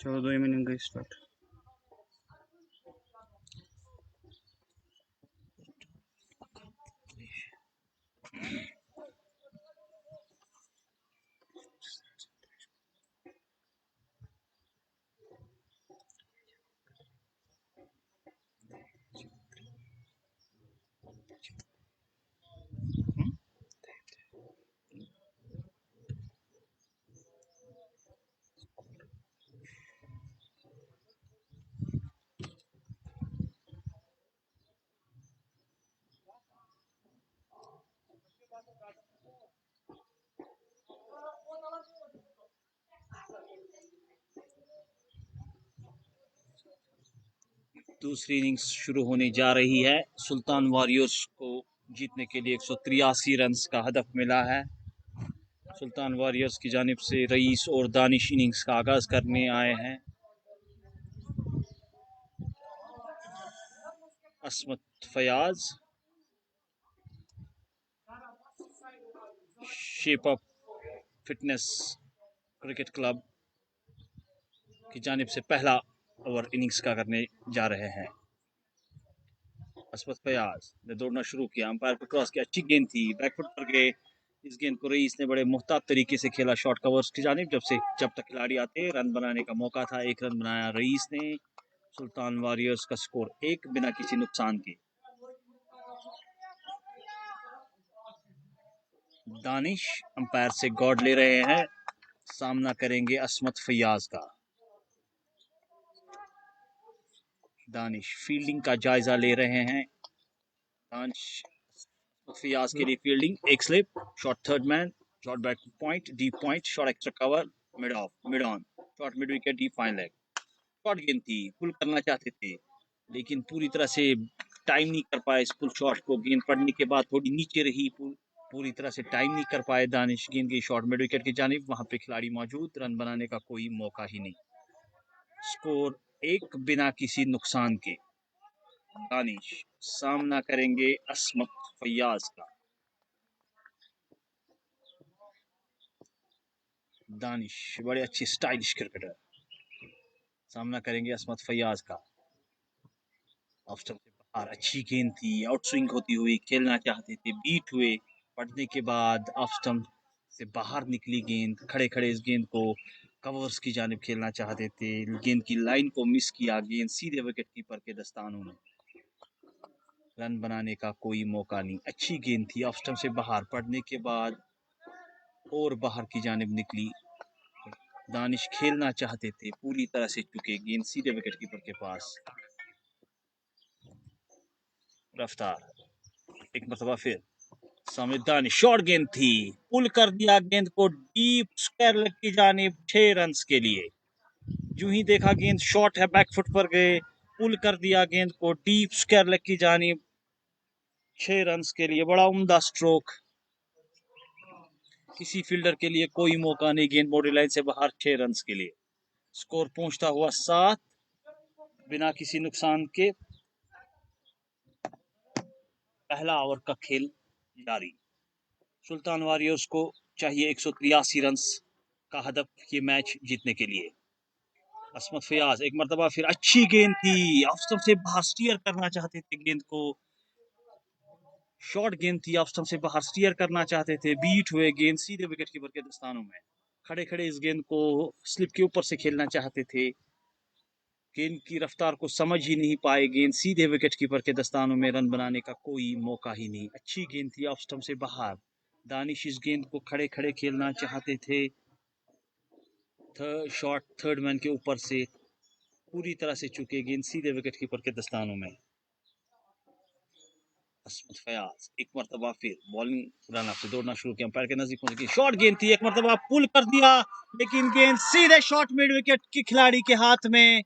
14 inning का start. दूसरी innings शुरू होने जा रही है। सुल्तान वॉरियर्स को जीतने के लिए 183 रन का हदफ मिला है। सुल्तान वॉरियर्स की जानिब से रईस और दानिश इनिंग्स का आगाज करने आए हैं। Asmat Fayaz, shape up fitness cricket club की जानिब से पहला ओवर इनिंग्स का करने जा रहे हैं। असमत फयाज ने दौड़ना शुरू किया, अंपायर पर क्रॉस किया, अच्छी गेंद थी, बैकफुट पर गए। इस गेंद को रईस ने बड़े मुहतात तरीके से खेला शॉर्ट कवर्स की जानिब। जब तक खिलाड़ी आते रन बनाने का मौका था। 1 रन बनाया रईस ने। सुल्तान वॉरियर्स का स्कोर 1 बिना किसी नुकसान के। दानिश अंपायर से गॉड ले रहे हैं, सामना करेंगे असमत फयाज का। दानिश फील्डिंग का जायजा ले रहे हैं। दानिश फयाज के लिए फील्डिंग, एक slip, short third man, short back point, deep point, short extra cover, mid of, mid on, short mid wicket, deep fine leg. Short गेंद थी, पुल करना चाहते थे लेकिन पूरी तरह से टाइम नहीं कर पाए इस पुल शॉट को। गेंद पड़ने के बाद थोड़ी नीचे रही, पूरी तरह से टाइम नहीं कर पाए दानिश। गेंद की शॉर्ट मिड विकेट की जानिब, वहां पे खिलाड़ी मौजूद, रन बनाने का कोई मौका ही नहीं। स्कोर 1 बिना किसी नुकसान के। दानिश सामना करेंगे असमत फयाज का। दानिश बड़े अच्छी स्टाइलिश क्रिकेटर, सामना करेंगे असमत फयाज का। ऑफ स्टंप से बाहर अच्छी गेंद थी, आउट स्विंग होती हुई खेलना चाहते थे, बीट हुए, पड़ने के बाद ऑफ स्टंप से बाहर निकली गेंद। खड़े खड़े इस गेंद को कवर्स की जानिब खेलना चाहते थे, गेंद की लाइन को मिस किया, गेंद सीधे विकेट कीपर के दस्तानों में। रन बनाने का कोई मौका नहीं। अच्छी गेंद थी, ऑफ स्टंप से बाहर पड़ने के बाद और बाहर की जानिब निकली। दानिश खेलना चाहते थे, पूरी तरह से चुके, गेंद सीधे विकेट कीपर के पास। रफ्तार एक मरतबा फिर सामने दानिश, शॉर्ट गेंद थी, पुल कर दिया गेंद को डीप स्क्वायर लेग की जानिब 6 रन के लिए। यूं ही देखा गेंद शॉर्ट है, बैकफुट पर गए, पुल कर दिया गेंद को डीप स्क्वायर लेग की जानिब 6 रन के लिए। बड़ा उम्दा स्ट्रोक, किसी फील्डर के लिए कोई मौका नहीं, गेंद बाउंड्री लाइन से बाहर 6 रन के लिए। स्कोर पहुंचता हुआ 7 बिना किसी नुकसान के। पहला ओवर का खेल जारी। सुल्तान वॉरियर्स को चाहिए 183 रन का हदफ ये मैच जीतने के लिए। असमत फयाज एक मरतबा फिर, अच्छी गेंद थी, ऑफ स्टंप से बाहर स्टीयर करना चाहते थे गेंद को। शॉर्ट गेंद थी, ऑफ स्टंप से बाहर स्टीयर करना चाहते थे, बीट हुए, गेंद सीधे विकेट कीपर के दस्तानों में। खड़े खड़े इस गेंद को स्लिप के ऊपर से खेलना चाहते थे, गेंद की रफ्तार को समझ ही नहीं पाए, गेंद सीधे विकेट कीपर के दस्तानों में। रन बनाने का कोई मौका ही नहीं। अच्छी गेंद थी, ऑफ स्टंप से बाहर। दानिश इस गेंद को खड़े खड़े खेलना चाहते थे, शॉर्ट थर्ड मैन के ऊपर से पूरी तरह से चुके, गेंद सीधे विकेट कीपर के दस्तानों में। असमत फयाज एक मरतबा फिर बॉलिंग रन से दौड़ना शुरू किया, अंपायर के नजदीक पहुंच गई, शॉर्ट गेंद थी, एक मरतबा पुल कर दिया लेकिन गेंद सीधे शॉर्ट मिड विकेट के खिलाड़ी के हाथ में।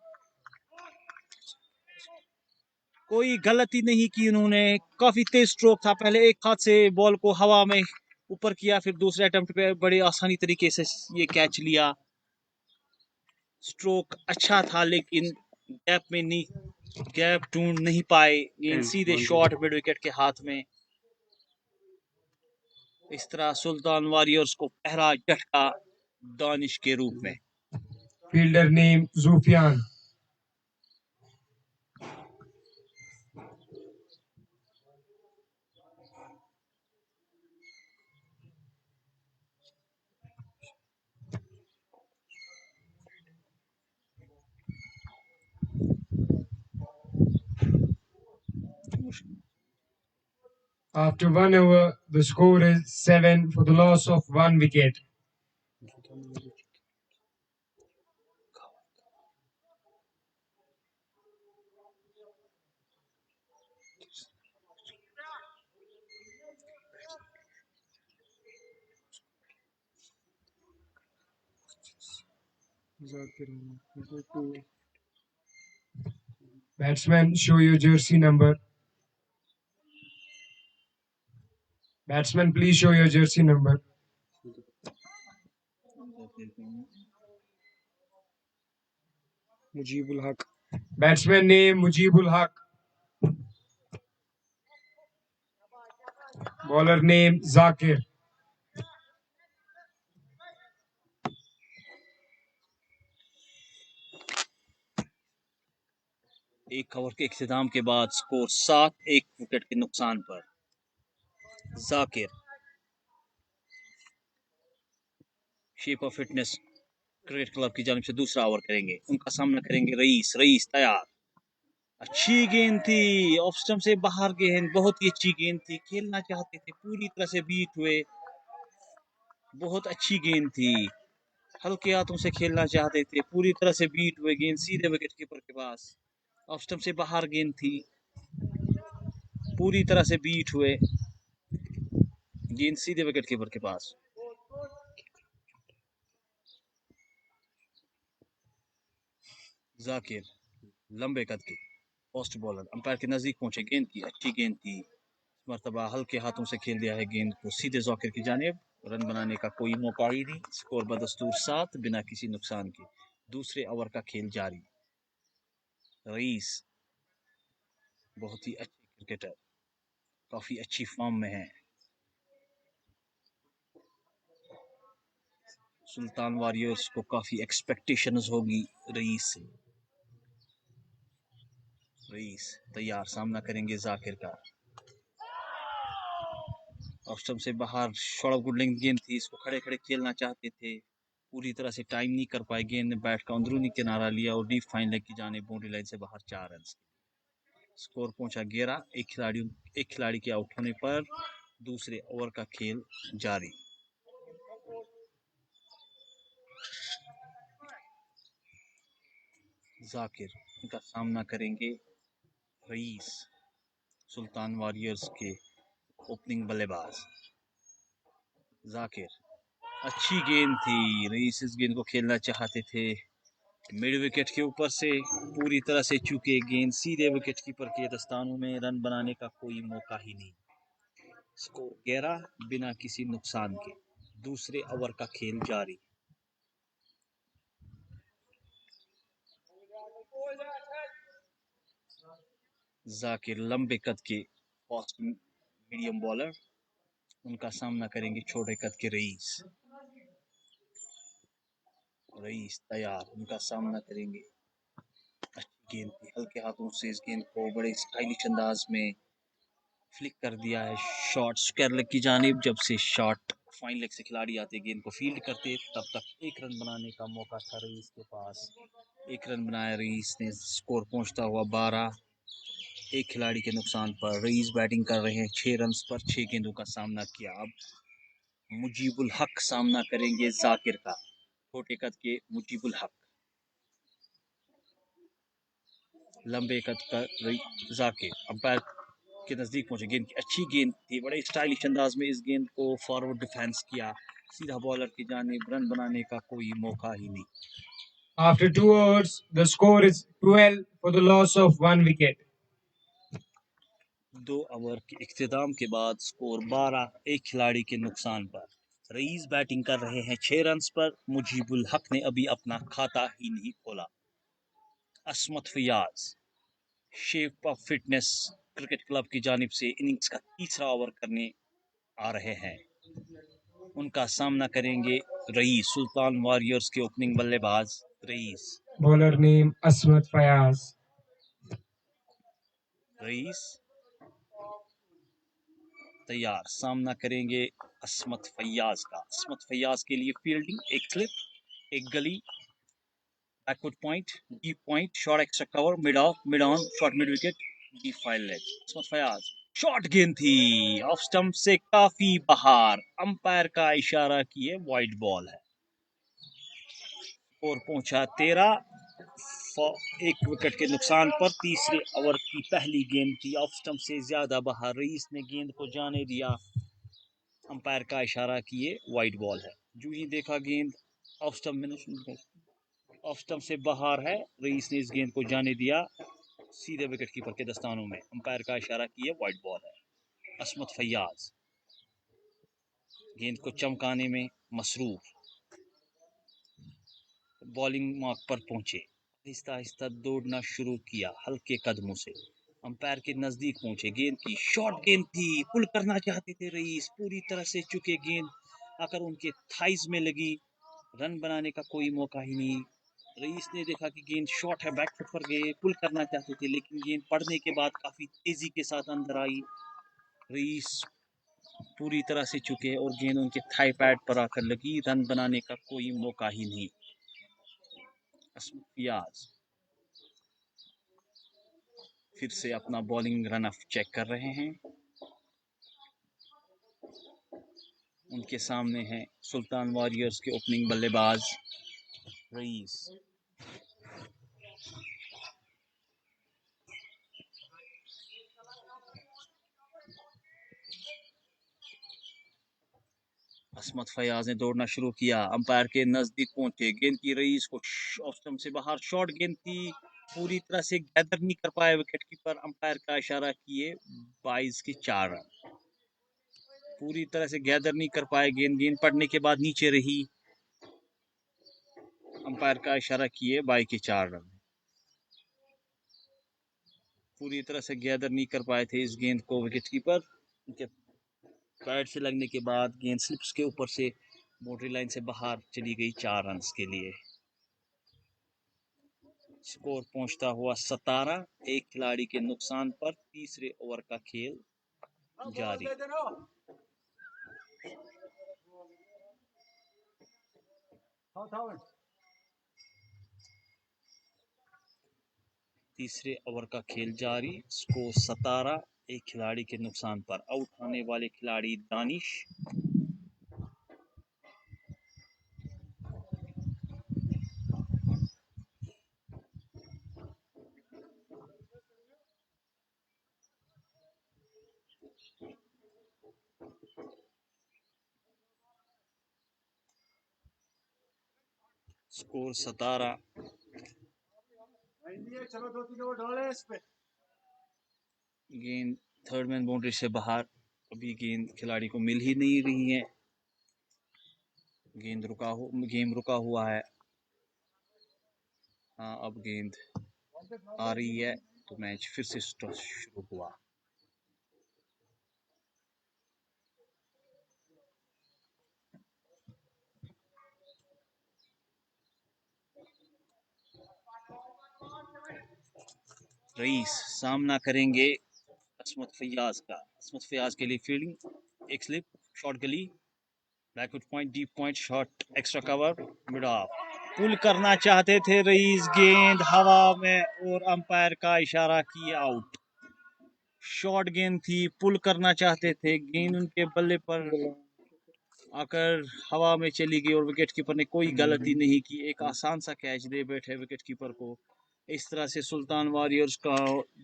कोई गलती नहीं की उन्होंने, काफी तेज स्ट्रोक था, पहले एक हाथ से बॉल को हवा में ऊपर किया, फिर दूसरे अटेम्प्ट पे बड़े आसानी तरीके से ये कैच लिया। स्ट्रोक अच्छा था लेकिन गैप में नहीं, गैप ढूंढ नहीं पाए, गेंद सीधे शॉर्ट मिड विकेट के हाथ में। इस तरह सुल्तान वॉरियर्स को पहला झटका दानिश के रूप में। Fielder name Zufian. After 1 over, the score is 7 for the loss of 1 wicket. Batsman, show your jersey number. Batsman, please show your jersey number. Mujibul Haq. Batsman name Mujibul Haq. Bowler name Zakir. एक over के इख्तिताम के बाद score 7, 1 wicket के नुकसान पर। Zakir shape of fitness cricket club की जानिब से दूसरा ओवर करेंगे। उनका सामना करेंगे रईस। रईस तैयार। अच्छी गेंद थी, ऑफ स्टंप से बाहर गेंद, बहुत ही अच्छी गेंद थी। खेलना चाहते थे, पूरी तरह से बीट हुए। बहुत अच्छी गेंद थी, हल्के हाथों से खेलना चाहते थे, पूरी तरह से बीट हुए। गेंद सीधे विकेट कीपर के पास, ऑफ स्टंप से बाहर गेंद थी, पूरी तरह से बीट हुए। गेंद सीधे विकेट कीपर के पास। जाकिर लंबे कद के फास्ट बॉलर, अंपायर के नजदीक पहुंचे। गेंद की अच्छी गेंद थी, मरतबा हल्के हाथों से खेल दिया है गेंद को सीधे जाकिर की जानिब। रन बनाने का कोई मौका ही नहीं। स्कोर बदस्तूर 7 बिना किसी नुकसान के। दूसरे ओवर का खेल जारी। रईस बहुत ही अच्छे क्रिकेटर, काफी अच्छी फॉर्म में है। सुल्तान वॉरियर्स को काफी एक्सपेक्टेशंस होगी रईस से। रईस तैयार, सामना करेंगे जाकिर का। ऑफ स्टंप से बाहर शॉर्ट गुड लेंथ गेंद थी, इसको खड़े खड़े खेलना चाहते थे, पूरी तरह से टाइम नहीं कर पाए। गेंद ने बैट का अंदरूनी किनारा लिया और डीप फाइन लेग की जानिब बाउंड्री लाइन से बाहर 4 रन। स्कोर पहुंचा 11। एक खिलाड़ी के आउट होने पर दूसरे ओवर का खेल जारी। जाकिर इनका सामना करेंगे रईस, सुल्तान वॉरियर्स के ओपनिंग बल्लेबाज। जाकिर अच्छी गेंद थी, रईस इस गेंद को खेलना चाहते थे, मिड विकेट के ऊपर से पूरी तरह से चूके। गेंद सीधे विकेट कीपर के दस्तानों में, रन बनाने का कोई मौका ही नहीं। स्कोर 11 बिना किसी नुकसान के। दूसरे ओवर का खेल जारी। जाकिर लंबे कद के फास्ट मीडियम बॉलर, उनका सामना करेंगे छोटे कद के रईस। रईस तैयार, उनका सामना करेंगे। अच्छी गेंद थी, हल्के हाथों से इस गेंद को बड़े स्टाइलिश अंदाज में फ्लिक कर दिया है शॉट स्क्वायर लेग की जानिब। जब से शॉट फाइन लेग से खिलाड़ी आते गेंद को फील्ड करते, तब तक 1 रन बनाने का मौका था रईस के पास। 1 रन बनाया रईस ने, स्कोर पहुंचता हुआ 12। एक खिलाड़ी के नुकसान पर रईस बैटिंग कर रहे हैं 6 रन पर 6 गेंदों का सामना किया। अब मुजीबुल हक सामना करेंगे जाकिर का। छोटे कद के मुजीबुल हक, लंबे कद का जाकिर अंपायर के नजदीक पहुंचे। गेंद की अच्छी गेंद थी, बड़े स्टाइलिश अंदाज में इस गेंद को फॉरवर्ड डिफेंस किया, सीधा बॉलर की जानिब। रन बनाने का कोई मौका ही नहीं। After 2 overs, the score is 12 for the loss of 1 wicket. 2 over के इख्तिताम के बाद स्कोर 12, एक खिलाड़ी के नुकसान पर। रईस बैटिंग कर रहे हैं 6 रन पर। मुजीबुल हक ने अभी अपना खाता ही नहीं खोला। Asmat Fayaz shape of fitness cricket club की जानिब से इनिंग्स का तीसरा ओवर करने आ रहे हैं। उनका सामना करेंगे रईस, सुल्तान वॉरियर्स के ओपनिंग बल्लेबाज। Rice. Bowler name Asmat Fayaz. Rice तैयार, सामना करेंगे असमत फैयाज का। असमत फैयाज के लिए फील्डिंग, एक स्लिप, एक गली, backward point, deep point, short extra cover, mid of, mid on, short mid wicket, deep file leg. असमत फैयाज, शॉर्ट गेंद थी, ऑफ स्टंप से काफी बाहर, अंपायर का इशारा किए वाइड बॉल है। और पहुंचा 13, एक विकेट के नुकसान पर। तीसरे ओवर की पहली गेंद थी, ऑफ स्टंप से ज्यादा बाहर, रईस ने गेंद को जाने दिया, अंपायर का इशारा किए वाइड बॉल है। जो ही देखा गेंद ऑफ स्टंप से बाहर है, रईस ने इस गेंद को जाने दिया, सीधे विकेट कीपर के दस्तानों में, अंपायर का इशारा किए वाइड बॉल है। असमत फैयाज गेंद को चमकाने में मसरूफ, बॉलिंग मार्क पर पहुंचे, आहिस्ता आहिस्ता दौड़ना शुरू किया हल्के कदमों से, अंपायर के नजदीक पहुंचे, गेंद की शॉर्ट गेंद थी, पुल करना चाहते थे रईस, पूरी तरह से चुके, गेंद आकर उनके थाइज में लगी, रन बनाने का कोई मौका ही नहीं। रईस ने देखा कि गेंद शॉर्ट है, बैक फुट पर गए, पुल करना चाहते थे, लेकिन गेंद पड़ने के बाद काफी तेजी के साथ अंदर आई, रईस पूरी तरह से चुके और गेंद उनके थाई पैड पर आकर लगी, रन बनाने का कोई मौका ही नहीं। असमत फैयाज फिर से अपना बॉलिंग रन अप चेक कर रहे हैं। उनके सामने हैं सुल्तान वॉरियर्स के ओपनिंग बल्लेबाज रईस। असमत फैयाज ने दौड़ना शुरू किया, अंपायर के नजदीक पहुंचे, गेंद की रईस को ऑफ स्टंप से बाहर, शॉर्ट गेंद थी, पूरी तरह से गैदर नहीं कर पाए विकेट कीपर, अंपायर का इशारा किए 22 के 4 रन। पूरी तरह से गैदर नहीं कर पाए गेंद पड़ने के बाद नीचे रही, अंपायर का इशारा किए 22 के 4 रन। पूरी तरह से गैदर नहीं कर पाए थे इस गेंद को विकेट कीपर, उनके पैड से लगने के बाद गेंद स्लिप्स के ऊपर से बाउंड्री लाइन से बाहर चली गई 4 रन के लिए। स्कोर पहुंचता हुआ 17, एक खिलाड़ी के नुकसान पर। तीसरे ओवर का खेल जारी। तीसरे ओवर का खेल जारी, स्कोर 17, एक खिलाड़ी के नुकसान पर। आउट होने वाले खिलाड़ी दानिश, स्कोर 17। गेंद थर्ड मैन बाउंड्री से बाहर, अभी गेंद खिलाड़ी को मिल ही नहीं रही है, गेम रुका हुआ है। हाँ, अब गेंद आ रही है तो मैच फिर से शुरू हुआ। रईस सामना करेंगे असमत फैयाज का। असमत फैयाज के लिए फील्डिंग, एक slip, short gully, backward point, deep point, short extra cover, mid off, pull करना चाहते थे रईस, गेंद हवा में और अंपायर का इशारा किए आउट। शॉर्ट गेंद थी, पुल करना चाहते थे, गेंद उनके बल्ले पर आकर हवा में चली गई और विकेट कीपर ने कोई गलती नहीं की, एक आसान सा कैच दे बैठे विकेट कीपर को। इस तरह से सुल्तान वॉरियर्स का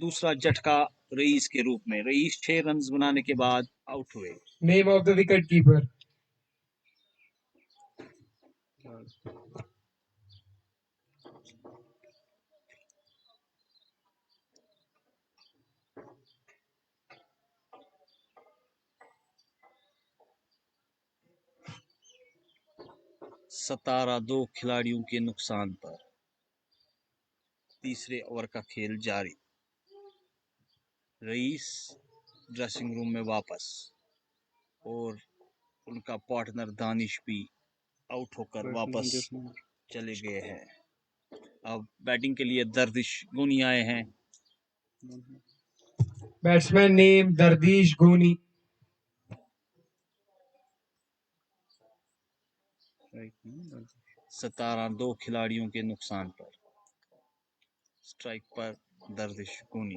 दूसरा झटका रईस के रूप में। रईस 6 रन बनाने के बाद आउट हुए। Name of the wicket keeper. 17, 2 खिलाड़ियों के नुकसान पर। तीसरे ओवर का खेल जारी। रईस ड्रेसिंग रूम में वापस और उनका पार्टनर दानिश भी आउट होकर वापस चले गए हैं। अब बैटिंग के लिए दर्दिश गोनी आए हैं। Batsman name Dardish Goni. 17 दो खिलाड़ियों के नुकसान पर। स्ट्राइक पर दर्दिश गोनी।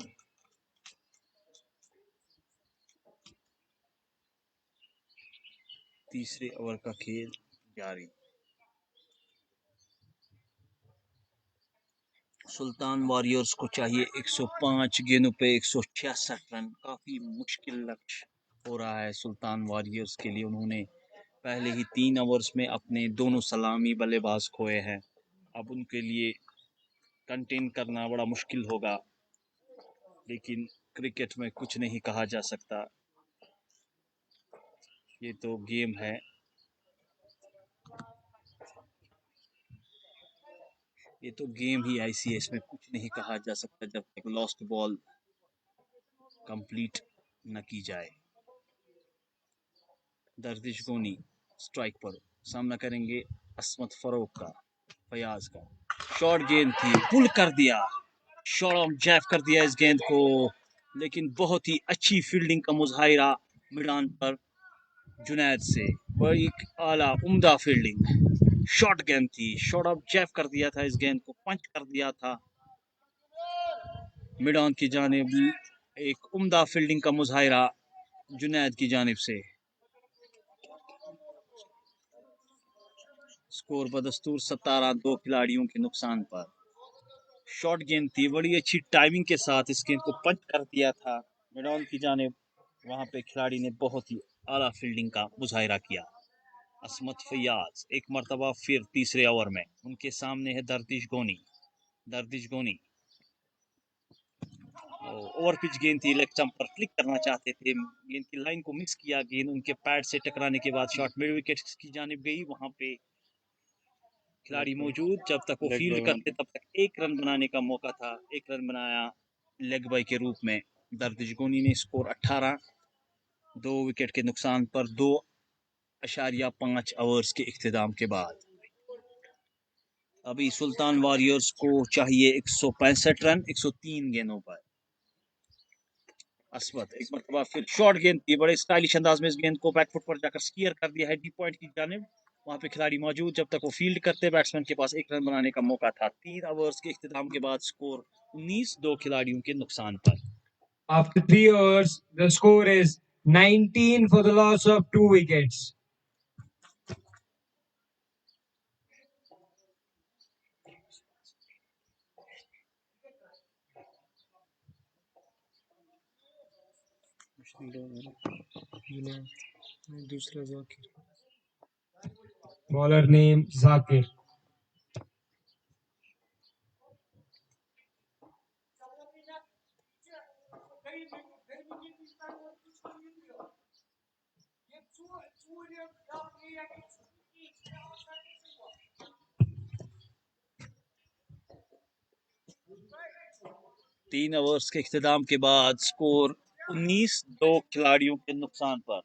तीसरे ओवर का खेल जारी। सुल्तान वॉरियर्स को चाहिए 105 गेंदों पे 166 रन। काफी मुश्किल लक्ष्य हो रहा है सुल्तान वॉरियर्स के लिए। उन्होंने पहले ही 3 ओवर्स में अपने दोनों सलामी बल्लेबाज खोए हैं। अब उनके लिए कंटेन करना बड़ा मुश्किल होगा, लेकिन क्रिकेट में कुछ नहीं कहा जा सकता। ये तो गेम है। ये तो गेम ही ऐसी है, इसमें कुछ नहीं कहा जा सकता जब तक लॉस्ट बॉल कंप्लीट न की जाए। दर्दिश गोनी स्ट्राइक पर सामना करेंगे असमत फरोख का, फयाज का। शॉर्ट गेंद थी, पुल कर दिया, शॉर्ट जैफ कर दिया इस गेंद को, लेकिन बहुत ही अच्छी फील्डिंग का मुजाहिरा मैदान पर जुनैद से। बड़ी आला उम्दा फील्डिंग। शॉर्ट गेंद थी, शॉर्ट ऑफ जैफ कर दिया था, इस गेंद को पंच कर दिया था मैदान की जानिब। एक उम्दा फील्डिंग का मुजाहिरा जुनैद की जानिब से। स्कोर बदस्तूर 17 दो खिलाड़ियों के नुकसान पर। शॉर्ट गेंद थी, बड़ी अच्छी टाइमिंग के साथ इस गेंद को पंच कर दिया था मैदान की जानिब। वहां पे खिलाड़ी ने बहुत ही आला फील्डिंग का मुजाहिरा किया। असमत फयाज एक मरतबा फिर तीसरे ओवर में। उनके सामने है दर्दिश गोनी। दर्दिश गोनी ओवर पिच गेंद थी, लेग स्टंप पर क्लिक करना चाहते थे, गेंद की लाइन को मिस किया। गेंद उनके पैड से टकराने के बाद शॉट मिड विकेट की जानिब गई। वहां पे खिलाड़ी मौजूद, जब तक वो फील्ड करते तब तक एक रन बनाने का मौका था। एक रन बनाया लेग बाय के रूप में। दर्दिश गोनी ने स्कोर 18 दो विकेट के नुकसान पर 2.5 ओवर्स के इख्तिताम के बाद। अभी सुल्तान वॉरियर्स को चाहिए 165 रन 103 गेंदों पर। असमत एक मरतबा फिर शॉर्ट गेंद थी, बड़े स्टाइलिश अंदाज में इस गेंद को बैकफुट पर जाकर स्टीयर कर दिया है डी पॉइंट की जानिब। वहां पे खिलाड़ी मौजूद, जब तक वो फील्ड करते बैट्समैन के पास एक रन बनाने का मौका था। 3 ओवर्स के इख्तिताम के बाद स्कोर 19 दो खिलाड़ियों के नुकसान पर। After 3 overs, the score is 19 for the loss of 2 wickets. Bowler name Zakir. तीन ओवर्स के इख्तिताम के बाद स्कोर 19 दो खिलाड़ियों के नुकसान पर।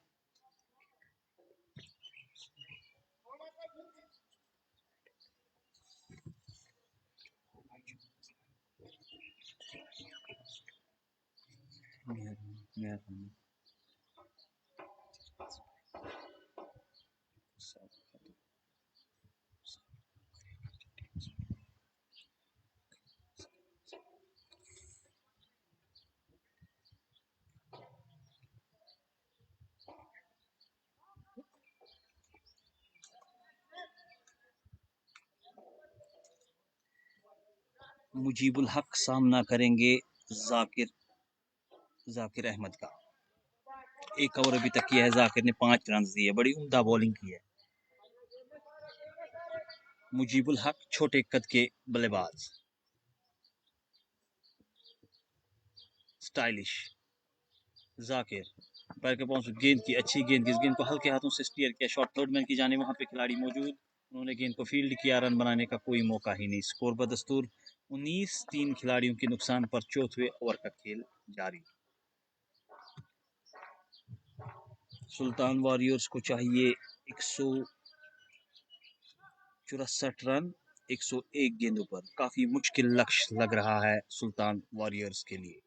मुजीबुल हक सामना करेंगे जाकिर अहमद का। एक ओवर अभी तक किया है, जाकिर ने 5 रन दिए, बड़ी उम्दा बॉलिंग की है। मुजीबुल हक छोटे कद के बल्लेबाज, स्टाइलिश। जाकिर पैर के पांव गेंद की अच्छी गेंद, इस गेंद को हल्के हाथों से स्टीयर किया शॉर्ट थर्ड मैन की जाने। वहां पे खिलाड़ी मौजूद, उन्होंने गेंद को फील्ड किया, रन बनाने का कोई मौका ही नहीं। स्कोर बदस्तूर 19 3 खिलाड़ियों के नुकसान पर। चौथे ओवर का खेल जारी। सुल्तान वॉरियर्स को चाहिए 164 रन 101 गेंदों पर। काफी मुश्किल लक्ष्य लग रहा है सुल्तान वॉरियर्स के लिए।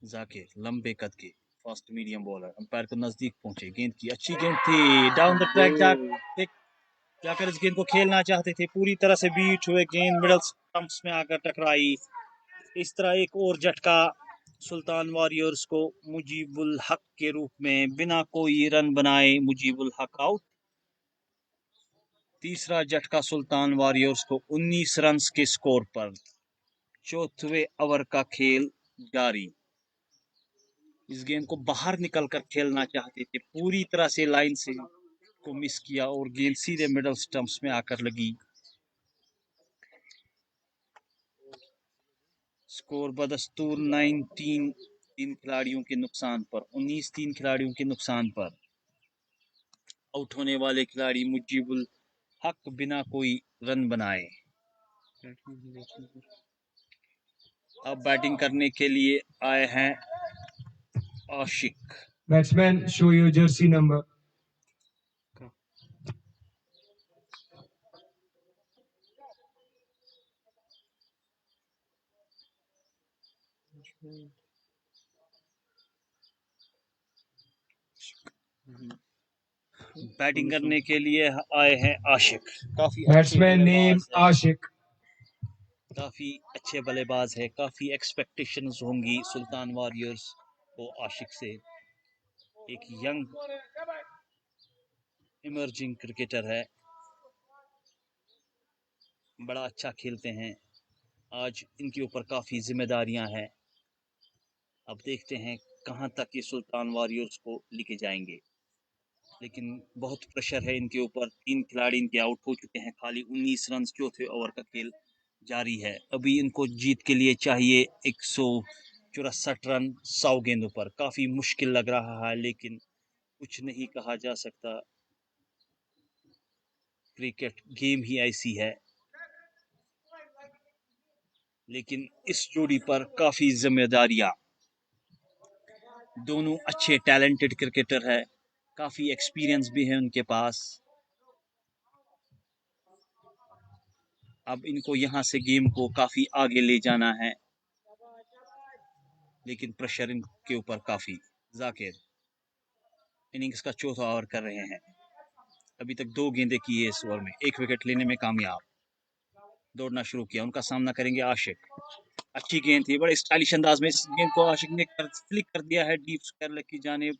जाकिर लंबे कद के फास्ट मीडियम बॉलर, अंपायर को नजदीक पहुंचे, गेंद की अच्छी गेंद थी, डाउन द ट्रैक जाकर इस गेंद को खेलना चाहते थे, पूरी तरह से बीट हुए, गेंद मिडल स्टंप्स में आकर टकराई। इस तरह एक और झटका सुल्तान वॉरियर्स को मुजीबुल हक के रूप में, बिना कोई रन बनाए मुजीबुल हक आउट। तीसरा झटका सुल्तान वॉरियर्स को 19 रन के स्कोर पर। चौथे ओवर का खेल जारी। इस गेंद को बाहर निकलकर खेलना चाहते थे, पूरी तरह से लाइन से को मिस किया और गेंद सीधे मिडल स्टंप्स में आकर लगी। स्कोर बदस्तूर 19 तीन खिलाड़ियों के नुकसान पर, 19 तीन खिलाड़ियों के नुकसान पर। आउट होने वाले खिलाड़ी मुजीबुल हक बिना कोई रन बनाए। अब बैटिंग करने के लिए आए हैं आशिक। Batsman, show your jersey number. Batting करने के लिए आए हैं आशिक। काफी Batsman name Ashik. काफी अच्छे बल्लेबाज है, काफी एक्सपेक्टेशंस होंगी सुल्तान वॉरियर्स को आशिक से। एक यंग इमर्जिंग क्रिकेटर है, बड़ा अच्छा खेलते हैं। आज इनके ऊपर काफी जिम्मेदारियां हैं। अब देखते हैं कहां तक ये सुल्तान वॉरियर्स को लेके जाएंगे, लेकिन बहुत प्रेशर है इनके ऊपर। 3 खिलाड़ी इनके आउट हो चुके हैं, खाली 19 रन। चौथे ओवर का खेल जारी है। अभी इनको जीत के लिए चाहिए 164 रन 100 गेंदों पर। काफी मुश्किल लग रहा है, लेकिन कुछ नहीं कहा जा सकता। क्रिकेट गेम ही ऐसी है। लेकिन इस जोड़ी पर काफी जिम्मेदारियां। दोनों अच्छे टैलेंटेड क्रिकेटर है, काफी एक्सपीरियंस भी है उनके पास। अब इनको यहां से गेम को काफी आगे ले जाना है, लेकिन प्रेशर इनके ऊपर काफी। जाकिर इनिंग्स का चौथा ओवर कर रहे हैं। अभी तक 2 गेंदें की है इस ओवर में, 1 विकेट लेने में कामयाब। दौड़ना शुरू किया, उनका सामना करेंगे आशिक। अच्छी गेंद थी, बड़े स्टाइलिश अंदाज में इस गेंद को आशिक ने फ्लिक कर दिया है डीप स्क्वायर की जानिब।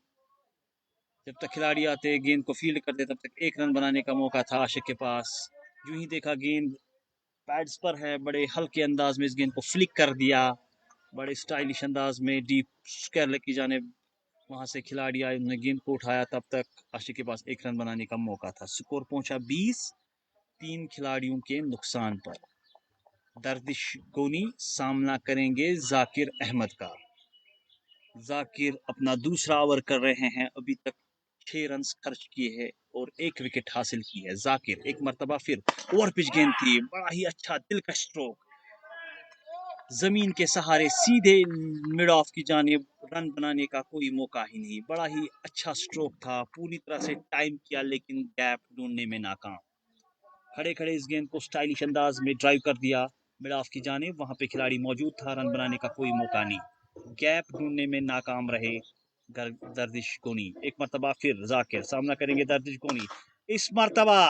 जब तक खिलाड़ी आते गेंद को फील्ड करते, तब तक 1 रन बनाने का मौका था आशिक के पास। यूं ही देखा गेंद पैड्स पर है, बड़े हल्के अंदाज में इस गेंद को फ्लिक कर दिया, बड़े स्टाइलिश अंदाज में डीप स्क्वायर की जानिब। वहां से खिलाड़ी आए, उन्होंने गेंद को उठाया, तब तक आशिक के पास 1 रन बनाने का मौका था। स्कोर पहुंचा 20 3 खिलाड़ियों के नुकसान पर। दर्दिश गोनी सामना करेंगे जाकिर अहमद का। जाकिर अपना दूसरा ओवर कर रहे हैं, अभी तक 6 रन खर्च किए हैं और 1 विकेट हासिल की है। जाकिर एक मरतबा फिर ओवर पिच गेंद थी, बड़ा ही अच्छा दिलकश स्ट्रोक, जमीन के सहारे सीधे मिड ऑफ की जानिब, रन बनाने का कोई मौका ही नहीं। बड़ा ही अच्छा स्ट्रोक था, पूरी तरह से टाइम किया, लेकिन गैप ढूंढने में नाकाम। खड़े खड़े इस गेंद को स्टाइलिश अंदाज में ड्राइव कर दिया मिड ऑफ की जानिब, वहां पे खिलाड़ी मौजूद था, रन बनाने का कोई मौका नहीं। गैप ढूंढने में नाकाम रहे दर्दिश गोनी। एक मरतबा फिर जाकिर सामना करेंगे दर्दिश गोनी। इस मरतबा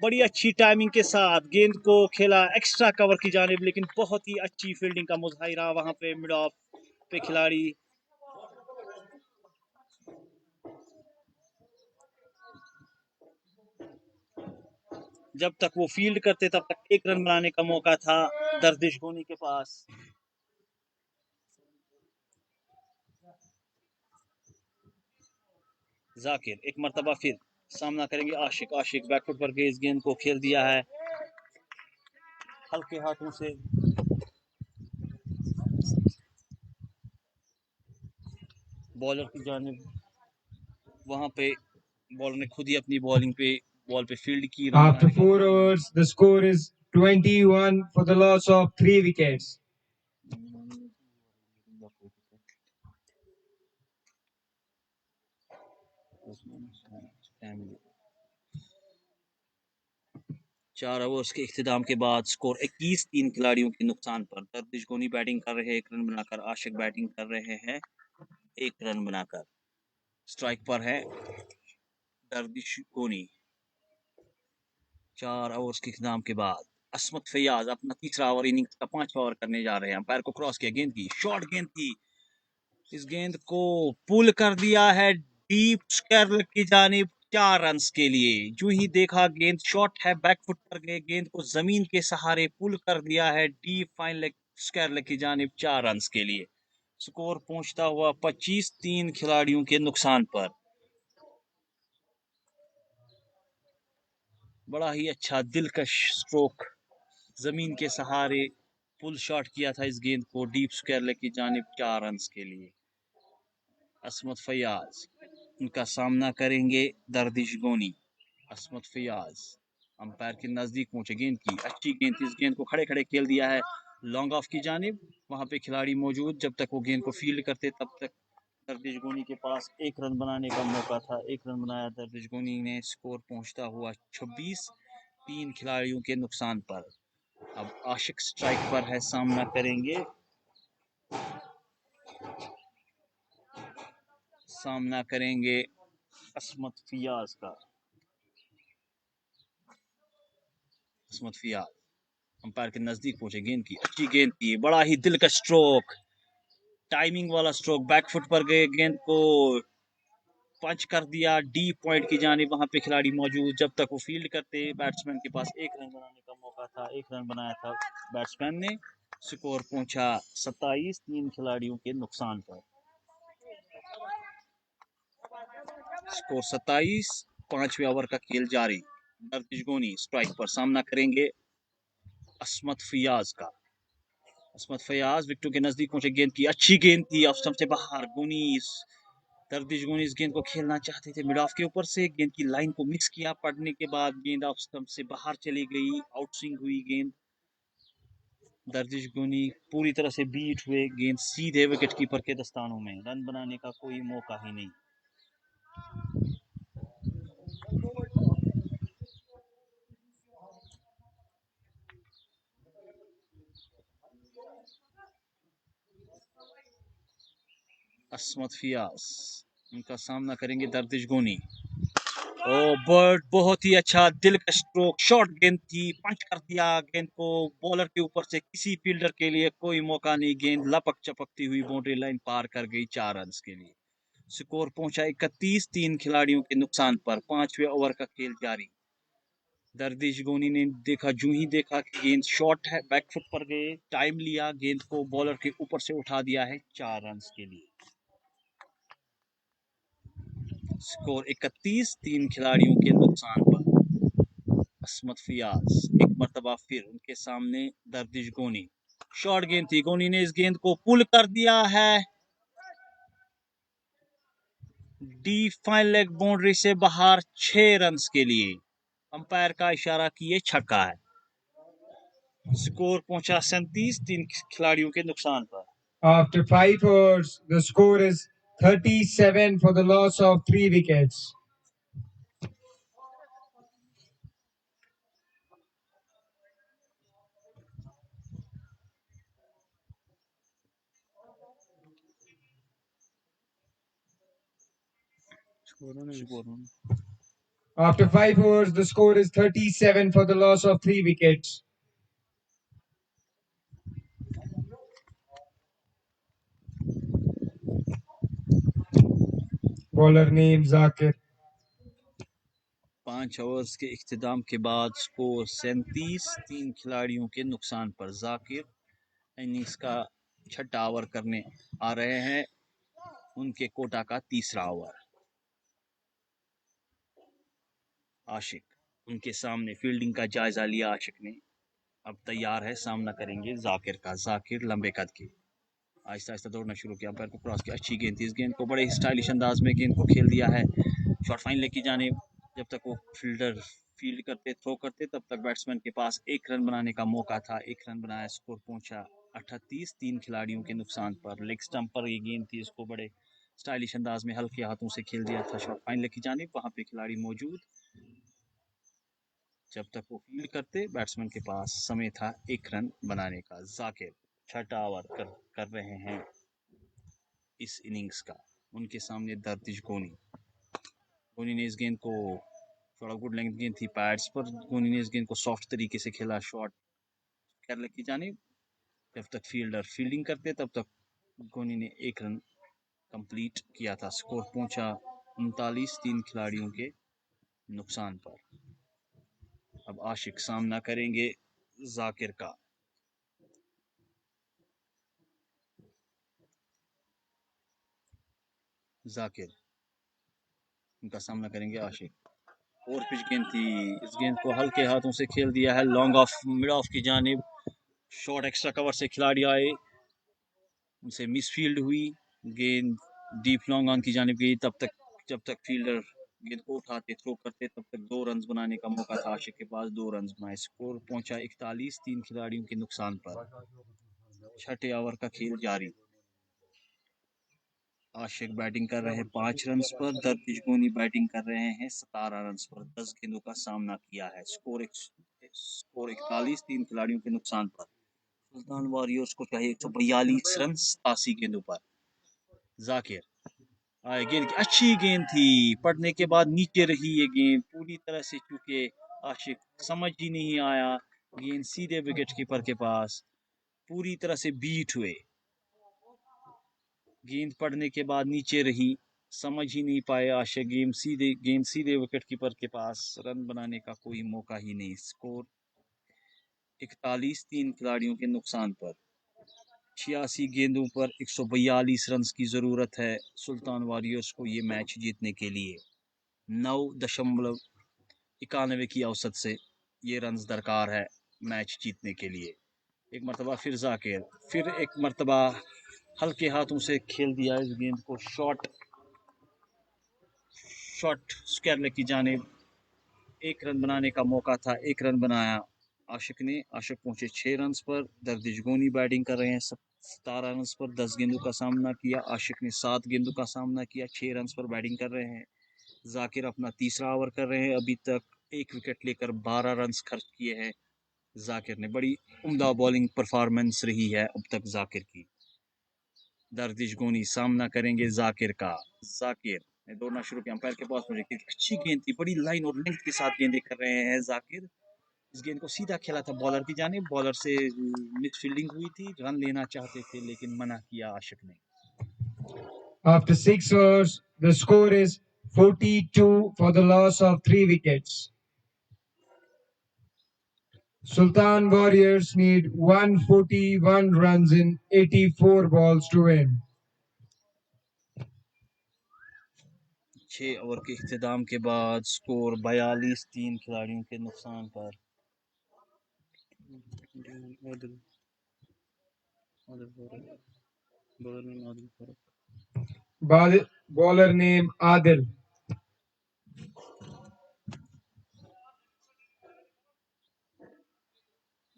बड़ी अच्छी टाइमिंग के साथ गेंद को खेला एक्स्ट्रा कवर की जानिब, लेकिन बहुत ही अच्छी फील्डिंग का मुजाहिरा वहां पे मिड ऑफ पे खिलाड़ी। जब तक वो फील्ड करते, तब तक 1 रन बनाने का मौका था दर्दिश गोनी के पास। जाकिर एक मरतबा फिर सामना करेंगे आशिक। आशिक बैकफुट पर गए, इस गेंद को खेल दिया है हल्के हाथों से। बॉलर की जानिब, वहां पे बॉलर ने खुद ही अपनी बॉलिंग पे बॉल पे फील्ड की। After 4 overs, the score is 21 for the loss of 3 wickets. चार ओवर्स के इख्तिताम के बाद स्कोर 21, 3 खिलाड़ियों के नुकसान पर। दर्दिश गोनी बैटिंग कर रहे हैं 1 रन बनाकर, आशिक बैटिंग कर रहे हैं 1 रन बनाकर। स्ट्राइक पर है दर्दिश गोनी। 4 ओवर्स के इख्तिताम के बाद असमत फैयाज अपना तीसरा ओवर इनिंग्स का 5वां ओवर करने जा रहे हैं। अंपायर को क्रॉस किया, गेंद की शॉर्ट गेंद थी, इस गेंद को पुल कर दिया है डीप स्क्वायर की जानिब 4 रन के लिए। जो ही देखा गेंद शॉट है, बैकफुट पर गए, गेंद को जमीन के सहारे पुल कर दिया है डीप फाइन लेग स्क्वायर की जानिब 4 रन के लिए। स्कोर पहुंचता हुआ 25, 3 खिलाड़ियों के नुकसान पर। बड़ा ही अच्छा दिलकश स्ट्रोक, जमीन के सहारे पुल शॉट किया था इस गेंद को डीप स्क्वायर की जानिब 4 रन के लिए। असमत फैयाज, उनका सामना करेंगे दर्दिश गोनी। असमत फैयाज अंपायर के नजदीक पहुंचे, गेंद की अच्छी गेंद थी, इस गेंद को खड़े खड़े खेल दिया है लॉन्ग ऑफ की जानिब। वहां पे खिलाड़ी मौजूद, जब तक वो गेंद को फील्ड करते तब तक दर्दिश गोनी के पास 1 रन बनाने का मौका था। 1 रन बनाया दर्दिश गोनी ने। स्कोर पहुंचता हुआ 26, 3 खिलाड़ियों के नुकसान पर। अब आशिक स्ट्राइक पर है, सामना करेंगे असमत फैयाज का। असमत फैयाज अंपायर के नजदीक पहुंचे, गेंद की अच्छी गेंद थी, बड़ा ही दिल का स्ट्रोक, टाइमिंग वाला स्ट्रोक, बैकफुट पर गए, गेंद को पंच कर दिया डीप पॉइंट की जानिब। वहां पे खिलाड़ी मौजूद, जब तक वो फील्ड करते बैट्समैन के पास 1 रन बनाने का मौका था। 1 रन बनाया था बैट्समैन ने। स्कोर पहुंचा 27, 3 खिलाड़ियों के नुकसान पर। स्कोर 27, 5वें ओवर का खेल जारी। दर्दिश गोनी स्ट्राइक पर, सामना करेंगे असमत फैयाज का। असमत फैयाज विकेटों के नजदीक पहुंचे, गेंद की अच्छी गेंद थी, ऑफ स्टंप से बाहर। दर्दिश गोनी इस गेंद को खेलना चाहते थे मिड ऑफ के ऊपर से, गेंद की लाइन को मिक्स किया, पड़ने के बाद गेंद ऑफ स्टंप से बाहर चली गई, आउट स्विंग हुई गेंद। दर्दिश गोनी पूरी तरह से बीट हुए, गेंद सीधे विकेट कीपर के दस्तानों में, रन बनाने का कोई मौका ही नहीं। असमत फैयाज, उनका सामना करेंगे दर्दिश गोनी। ओ बर्ड, बहुत ही अच्छा दिल का स्ट्रोक, शॉर्ट गेंद थी, पंच कर दिया गेंद को बॉलर के ऊपर से। किसी फील्डर के लिए कोई मौका नहीं, गेंद लपक चपकती हुई बाउंड्री लाइन पार कर गई 4 रन के लिए। स्कोर पहुंचा 31, 3 खिलाड़ियों के नुकसान पर। 5वें ओवर का खेल जारी। दर्दिश गोनी ने देखा, जो ही देखा कि गेंद शॉर्ट है, बैकफुट पर गए, टाइम लिया, गेंद को बॉलर के ऊपर से उठा दिया है 4 रन के लिए। स्कोर 31, 3 खिलाड़ियों के नुकसान पर। असमत फैयाज एक मरतबा फिर उनके सामने दर्दिश गोनी। शॉर्ट गेंद थी, गोनी ने इस गेंद को पुल कर दिया है डीप फाइन लेग बाउंड्री से बाहर 6 रन के लिए। अंपायर का इशारा कि ये छक्का है। स्कोर पहुंचा 37, 3 खिलाड़ियों के नुकसान पर। After 5 overs, the score is 37 for the loss of 3 wickets. After 5 overs, the score is 37 for the loss of 3 wickets. Bowler name Zakir. 5 overs के इख्तिताम के बाद स्कोर 37, 3 खिलाड़ियों के नुकसान पर। जाकिर इनिंग्स का 6ठा ओवर करने आ रहे हैं, उनके कोटा का 3रा ओवर। आशिक उनके सामने फील्डिंग का जायजा लिया आशिक ने, अब तैयार है, सामना करेंगे जाकिर का। जाकिर लंबे कद के, आहिस्ता आहिस्ता दौड़ना शुरू किया, अंपायर को क्रॉस किया, अच्छी गेंद थी, इस गेंद को बड़े स्टाइलिश अंदाज में गेंद को खेल दिया है शॉर्ट फाइन लेग की जानिब। जब तक वो फील्ड करते थ्रो करते तब तक बैट्समैन के पास 1 रन बनाने का मौका था। 1 रन बनाया, स्कोर पहुंचा 38, 3 खिलाड़ियों के नुकसान पर। लेग स्टंप पर ये गेंद थी, इसको बड़े स्टाइलिश अंदाज में हल्के हाथों से खेल दिया था शॉट फाइनल की जानिब। वहां पे खिलाड़ी मौजूद, जब तक वो फील्ड करते बैट्समैन के पास समय था 1 रन बनाने का। जाकिर छठा ओवर कर रहे हैं इस इनिंग्स का। उनके सामने दर्दिश गोनी ने इस गेंद को, थोड़ा गुड लेंथ गेंद थी पैड्स पर, गोनी ने इस गेंद को सॉफ्ट तरीके से खेला शॉट केरला की जानिब। जब तक फील्डर फील्डिंग करते तब तक गोनी ने 1 रन कंप्लीट किया था। स्कोर पहुंचा 39, 3 खिलाड़ियों के नुकसान पर। अब आशिक सामना करेंगे जाकिर का। जाकिर उनका सामना करेंगे आशिक। और पिच गेंद थी, इस गेंद को हल्के हाथों से खेल दिया है लॉन्ग ऑफ, मिड ऑफ की जानिब। शॉर्ट एक्स्ट्रा कवर से खिलाड़ी आए, उनसे मिसफील्ड हुई, गेंद डीप लॉन्ग ऑन की जानिब गई। जब तक फील्डर गेंद को उठाते थ्रो करते तब तक 2 रन बनाने का मौका था आशिक के पास। 2 रन बनाए, स्कोर पहुंचा 41, 3 खिलाड़ियों के नुकसान पर। छठे ओवर का खेल जारी। आशिक बैटिंग कर रहे हैं 5 रन पर, दर्दिश गोनी बैटिंग कर रहे हैं 17 रन पर। 10 गेंदों का सामना किया है। स्कोर 41, 3 खिलाड़ियों के नुकसान पर। सुल्तान वॉरियर्स को चाहिए 142 रन 87 गेंदों पर। जाकिर गेंद की अच्छी गेंद थी, पड़ने के बाद नीचे रही ये गेंद पूरी तरह से, चूंकि आशिक समझ ही नहीं आया, गेंद सीधे विकेट कीपर के पास पूरी तरह से बीट हुए। गेंद पड़ने के बाद नीचे रही, समझ ही नहीं पाए आशिक, गेंद सीधे विकेट कीपर के पास, रन बनाने का कोई मौका ही नहीं। स्कोर 41, 3 खिलाड़ियों के नुकसान पर। 86 गेंदों पर 142 रन की जरूरत है सुल्तान वॉरियर्स को ये मैच जीतने के लिए। 9.91 की औसत से ये रन दरकार है मैच जीतने के लिए। एक मरतबा फिर जाकिर, फिर एक मरतबा हल्के हाथों से खेल दिया इस गेंद को, शॉट स्क्वायर की जानिब। 1 रन बनाने का मौका था, 1 रन बनाया आशिक ने। आशिक पहुंचे 6 रन पर। दर्दिश गोनी बैटिंग कर रहे हैं 17 रन पर। 10 गेंदों का सामना किया आशिक ने, 7 गेंदों का सामना किया, 6 रन पर बैटिंग कर रहे हैं। जाकिर अपना तीसरा ओवर कर रहे हैं, अभी तक 1 विकेट लेकर 12 रन खर्च किए हैं जाकिर ने। बड़ी उम्दा बॉलिंग परफॉर्मेंस रही है अब तक जाकिर की। दर्दिश गोनी सामना करेंगे जाकिर का। जाकिर ने दौड़ना शुरू किया, अंपायर के पास मुझे अच्छी गेंद थी, बड़ी लाइन और लेंथ के साथ गेंदें कर रहे हैं जाकिर। इस गेंद को सीधा खेला था बॉलर की जानिब, बॉलर से मिसफील्डिंग हुई थी, रन लेना चाहते थे लेकिन मना किया आशिक ने। After 6 overs, the score is 42 for the loss of 3 wickets. Sultan Warriors need 141 runs in 84 balls to win. 6 over के इख्तिताम के बाद स्कोर 42, 3 खिलाड़ियों के नुकसान पर। Bowler name Adil.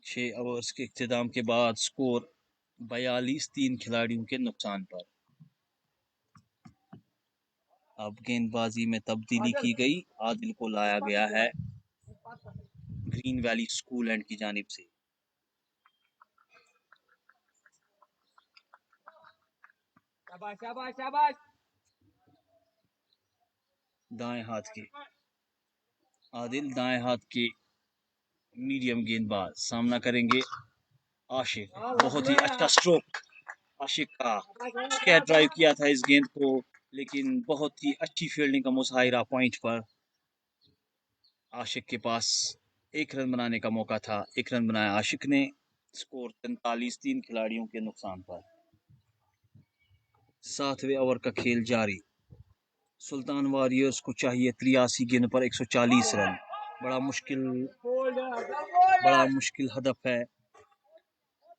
छह ओवर्स के इख्तिताम के बाद स्कोर 42, 3 खिलाड़ियों के नुकसान पर। अब गेंदबाजी में तब्दीली की गई, आदिल को लाया गया है ग्रीन वैली स्कूल एंड की जानिब से। दाएं हाथ के आदिल, दाएं हाथ के मीडियम गेंदबाज सामना करेंगे आशिक। बहुत ही अच्छा स्ट्रोक आशिक का, स्क्वायर ड्राइव किया था इस गेंद को, लेकिन बहुत ही अच्छी फील्डिंग का मुजाहिरा पॉइंट पर। आशिक के पास 1 रन बनाने का मौका था, 1 रन बनाया आशिक ने। स्कोर 43, 3 खिलाड़ियों के नुकसान पर। 7वें ओवर का खेल जारी। सुल्तान वॉरियर्स को चाहिए 83 गेंद पर 140 रन। बड़ा मुश्किल हदफ है,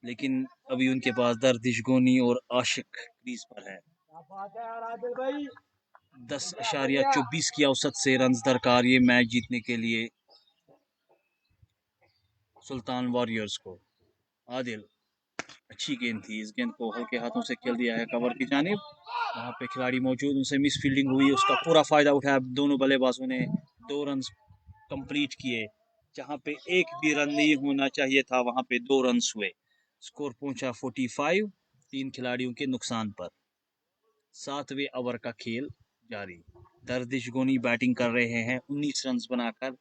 लेकिन अभी उनके पास दर्दिश गोनी और आशिक क्रीज पर है। 10.24 की औसत से रन दरकार ये मैच जीतने के लिए सुल्तान वॉरियर्स को। आदिल, अच्छी गेंद थी, इस गेंद को हल्के हाथों से खेल दिया है कवर की जानिब। वहां पे खिलाड़ी मौजूद, उनसे मिस फील्डिंग हुई, उसका पूरा फायदा उठाया दोनों बल्लेबाजों ने। 2 रन कंप्लीट किए, जहां पे एक भी रन नहीं होना चाहिए था वहां पे 2 रन हुए। स्कोर पहुंचा 45, 3 खिलाड़ियों के नुकसान पर। 7वें ओवर का खेल जारी। दर्दिश गोनी बैटिंग कर रहे हैं 19 रन बनाकर,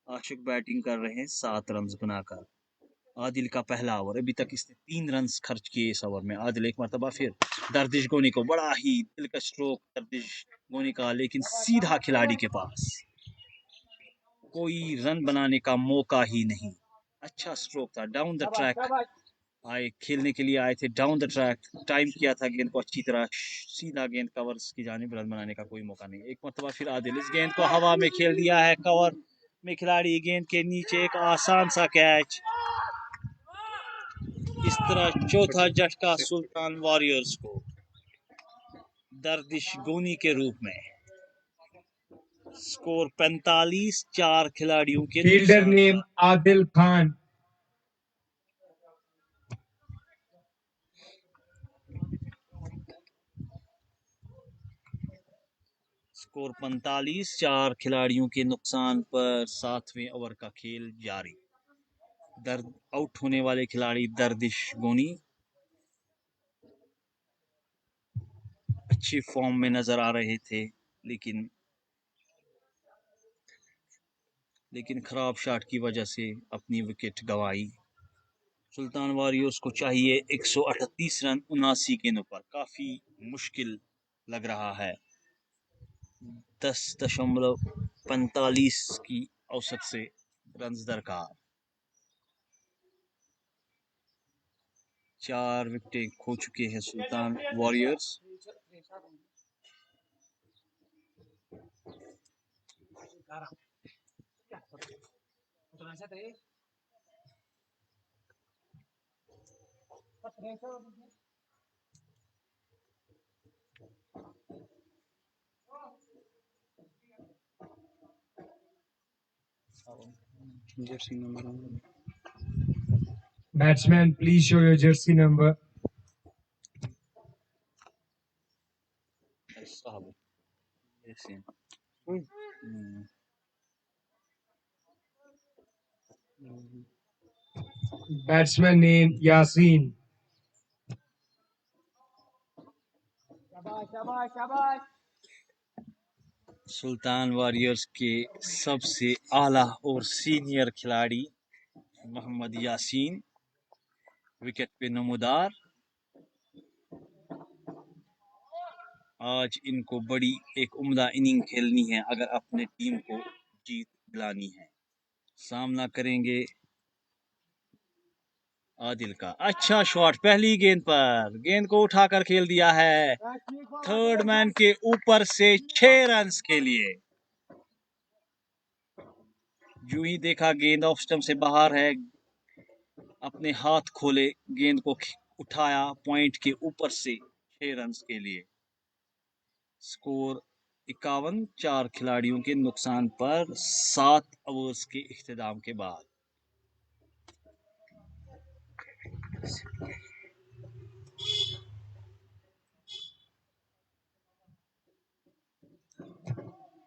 आशिक बैटिंग कर रहे हैं 7 रन बनाकर। आदिल का पहला ओवर, अभी तक इसने 3 रन खर्च किए इस ओवर में। आदिल एक मरतबा फिर दर्दिश गोनी को, बड़ा ही दिलकश स्ट्रोक दर्दिश गोनी का, लेकिन सीधा खिलाड़ी के पास, कोई रन बनाने का मौका ही नहीं। अच्छा स्ट्रोक था, डाउन द ट्रैक आए, खेलने के लिए आए थे डाउन द ट्रैक, टाइम किया था गेंद को अच्छी तरह, सीधा गेंद कवर्स की जानिब, रन बनाने का कोई मौका नहीं। एक मरतबा फिर आदिल, इस गेंद को हवा में खेल दिया है कवर में खिलाड़ी, गेंद के नीचे एक आसान सा कैच। इस तरह चौथा झटका सुल्तान वॉरियर्स को दर्दिश गोनी के रूप में। स्कोर 45, 4 खिलाड़ियों के Fielder नुकसान। name Adil Khan. स्कोर 45, 4 खिलाड़ियों के नुकसान पर 7वें ओवर का खेल जारी। दर्द आउट होने वाले खिलाड़ी दर्दिश गोनी अच्छी फॉर्म में नजर आ रहे थे, लेकिन खराब शॉट की वजह से अपनी विकेट गंवाई। सुल्तान वॉरियर्स को चाहिए 138 रन 79 गेंदों पर, काफी मुश्किल लग रहा है। 10.45 की औसत से रन दरकार। 4 विकेटें खो चुके हैं Sultan Warriors. Jersey number Batsman, please show your jersey number. साहब ऐसे Batsman name Yasin. सुल्तान वॉरियर्स के सबसे आला और सीनियर खिलाड़ी मोहम्मद यासीन विकेट पे नमूदार। आज इनको बड़ी एक उम्दा इनिंग खेलनी है अगर अपने टीम को जीत दिलानी है। सामना करेंगे आदिल का, अच्छा शॉट पहली गेंद पर, गेंद को उठाकर खेल दिया है थर्ड मैन के ऊपर से 6 रन के लिए। जो ही देखा गेंद ऑफ स्टंप से बाहर है, अपने हाथ खोले, गेंद को उठाया पॉइंट के ऊपर से 6 रन के लिए। स्कोर 51, 4 खिलाड़ियों के नुकसान पर 7 ओवर्स के इख्तिताम के बाद।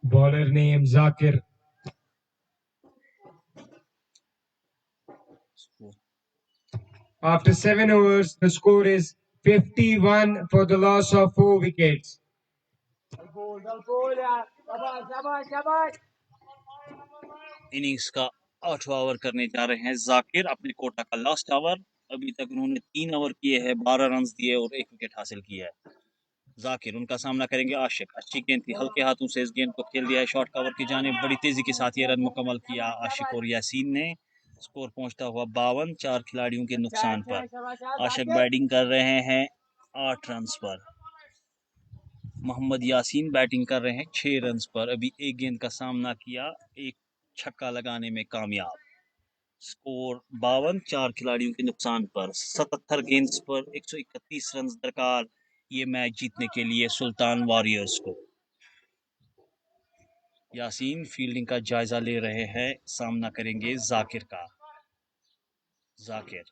Bowler name Zakir. After 7 overs, the score is 51 for the loss of 4 wickets. Innings का 8वां ओवर करने जा रहे हैं जाकिर, अपने कोटा का लास्ट ओवर। अभी तक उन्होंने 3 ओवर किए हैं, 12 रन दिए और 1 विकेट हासिल किया है। जाकिर, उनका सामना करेंगे आशिक। अच्छी गेंद थी, हल्के हाथों से इस गेंद को खेल दिया है शॉर्ट कवर की जानिब, बड़ी तेजी के साथ ये रन मुकम्मल किया आशिक और यासीन ने। स्कोर पहुंचता हुआ 52, 4 खिलाड़ियों के नुकसान पर। आशिक बैटिंग कर रहे हैं 8 रन पर, मोहम्मद यासीन बैटिंग कर रहे हैं 6 रन पर। अभी एक गेंद का सामना किया, एक छक्का लगाने में कामयाब। स्कोर 52, 4 खिलाड़ियों के नुकसान पर। 77 गेंद पर 131 रन दरकार ये मैच जीतने के लिए सुल्तान वॉरियर्स को। यासीन फील्डिंग का जायजा ले रहे हैं, सामना करेंगे जाकिर का। जाकिर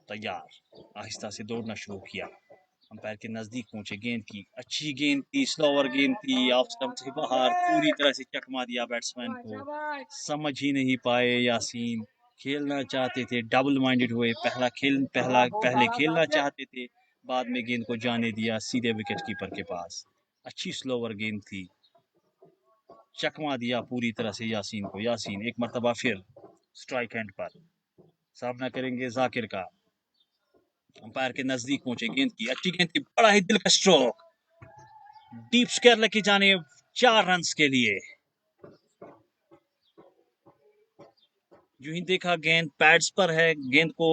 तैयार, आहिस्ता से दौड़ना शुरू किया, अंपायर के नजदीक पहुंचे, गेंद की अच्छी गेंद थी, स्लोवर गेंद थी, ऑफ स्टंप से बाहर, पूरी तरह से चकमा दिया बैट्समैन को, समझ ही नहीं पाए यासीन, खेलना चाहते थे, डबल माइंडेड हुए, पहले खेलना चाहते थे, बाद में गेंद को जाने दिया सीधे विकेट कीपर के पास, अच्छी स्लोवर गेंद थी, चकमा दिया पूरी तरह से यासीन को, यासीन एक मरतबा फिर स्ट्राइक एंड पर सामना करेंगे जाकिर का, अंपायर के नजदीक पहुंचे, गेंद की अच्छी गेंद थी, बड़ा ही दिल का स्ट्रोक, डीप स्क्वायर लेग की जानिब 4 रन के लिए, यूं ही देखा गेंद पैड्स पर है, गेंद को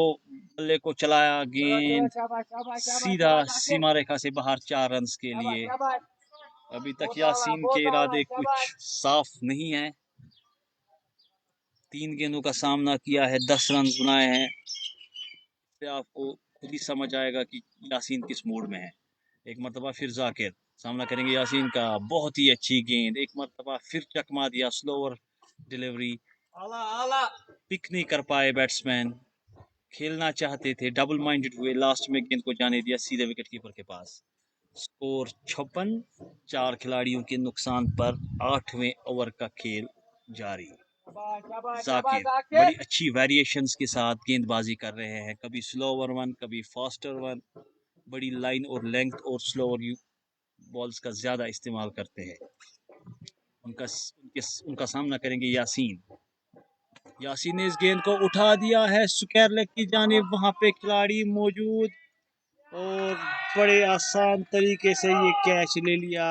बल्ले को चलाया, गेंद सीधा सीमा रेखा से बाहर 4 रन के लिए, अभी तक यासीन के इरादे कुछ साफ नहीं है, 3 गेंदों का सामना किया है, 10 रन बनाए हैं, इससे आपको खुद ही समझ आएगा कि यासीन किस मूड में है, एक मरतबा फिर जाकिर सामना करेंगे यासीन का, बहुत ही अच्छी गेंद, एक मरतबा फिर चकमा दिया, स्लोअर डिलीवरी, पिक नहीं कर पाए बैट्समैन, खेलना चाहते थे, डबल माइंडेड हुए, लास्ट में गेंद को जाने दिया सीधे विकेट कीपर के पास, स्कोर 56, 4 खिलाड़ियों के नुकसान पर 8वें ओवर का खेल जारी, जाकिर बड़ी अच्छी वेरिएशंस के साथ गेंदबाजी कर रहे हैं, कभी स्लोवर वन, कभी फास्टर वन, बड़ी लाइन और लेंथ और स्लोअर बॉल्स का ज्यादा इस्तेमाल करते हैं, उनका सामना करेंगे यासीन, यासीन ने इस गेंद को उठा दिया है, स्क्वायर लेग की जानिब, वहां पे खिलाड़ी मौजूद और बड़े आसान तरीके से ये कैच ले लिया,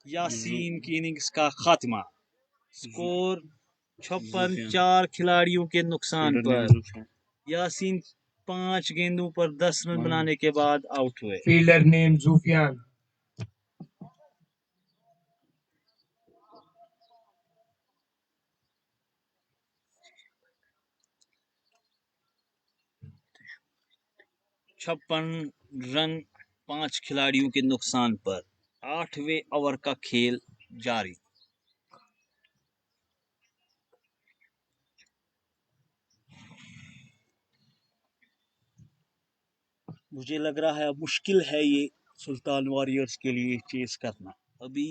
यासीन की इनिंग्स का खात्मा, स्कोर 56, 4 खिलाड़ियों के नुकसान पर, यासीन 5 गेंदों पर 10 रन बनाने के बाद आउट हुए, Fielder name Zufian. छप्पन रन 5 खिलाड़ियों के नुकसान पर, 8वें ओवर का खेल जारी, मुझे लग रहा है मुश्किल है ये सुल्तान वॉरियर्स के लिए चेस करना, अभी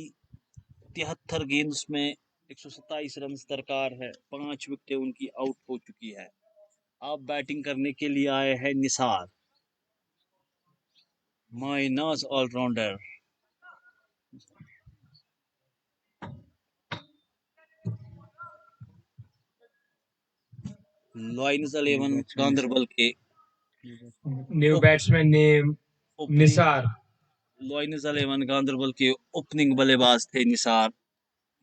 73 गेंद्स में 127 रन दरकार है, 5 विकेटें उनकी आउट हो चुकी है, आप बैटिंग करने के लिए आए हैं निसार, माइनास ऑलराउंडर, लॉयंस 11 गांधरबल के New batsman name Nisar. Lions 11 Ganderbal के ओपनिंग बल्लेबाज थे निसार,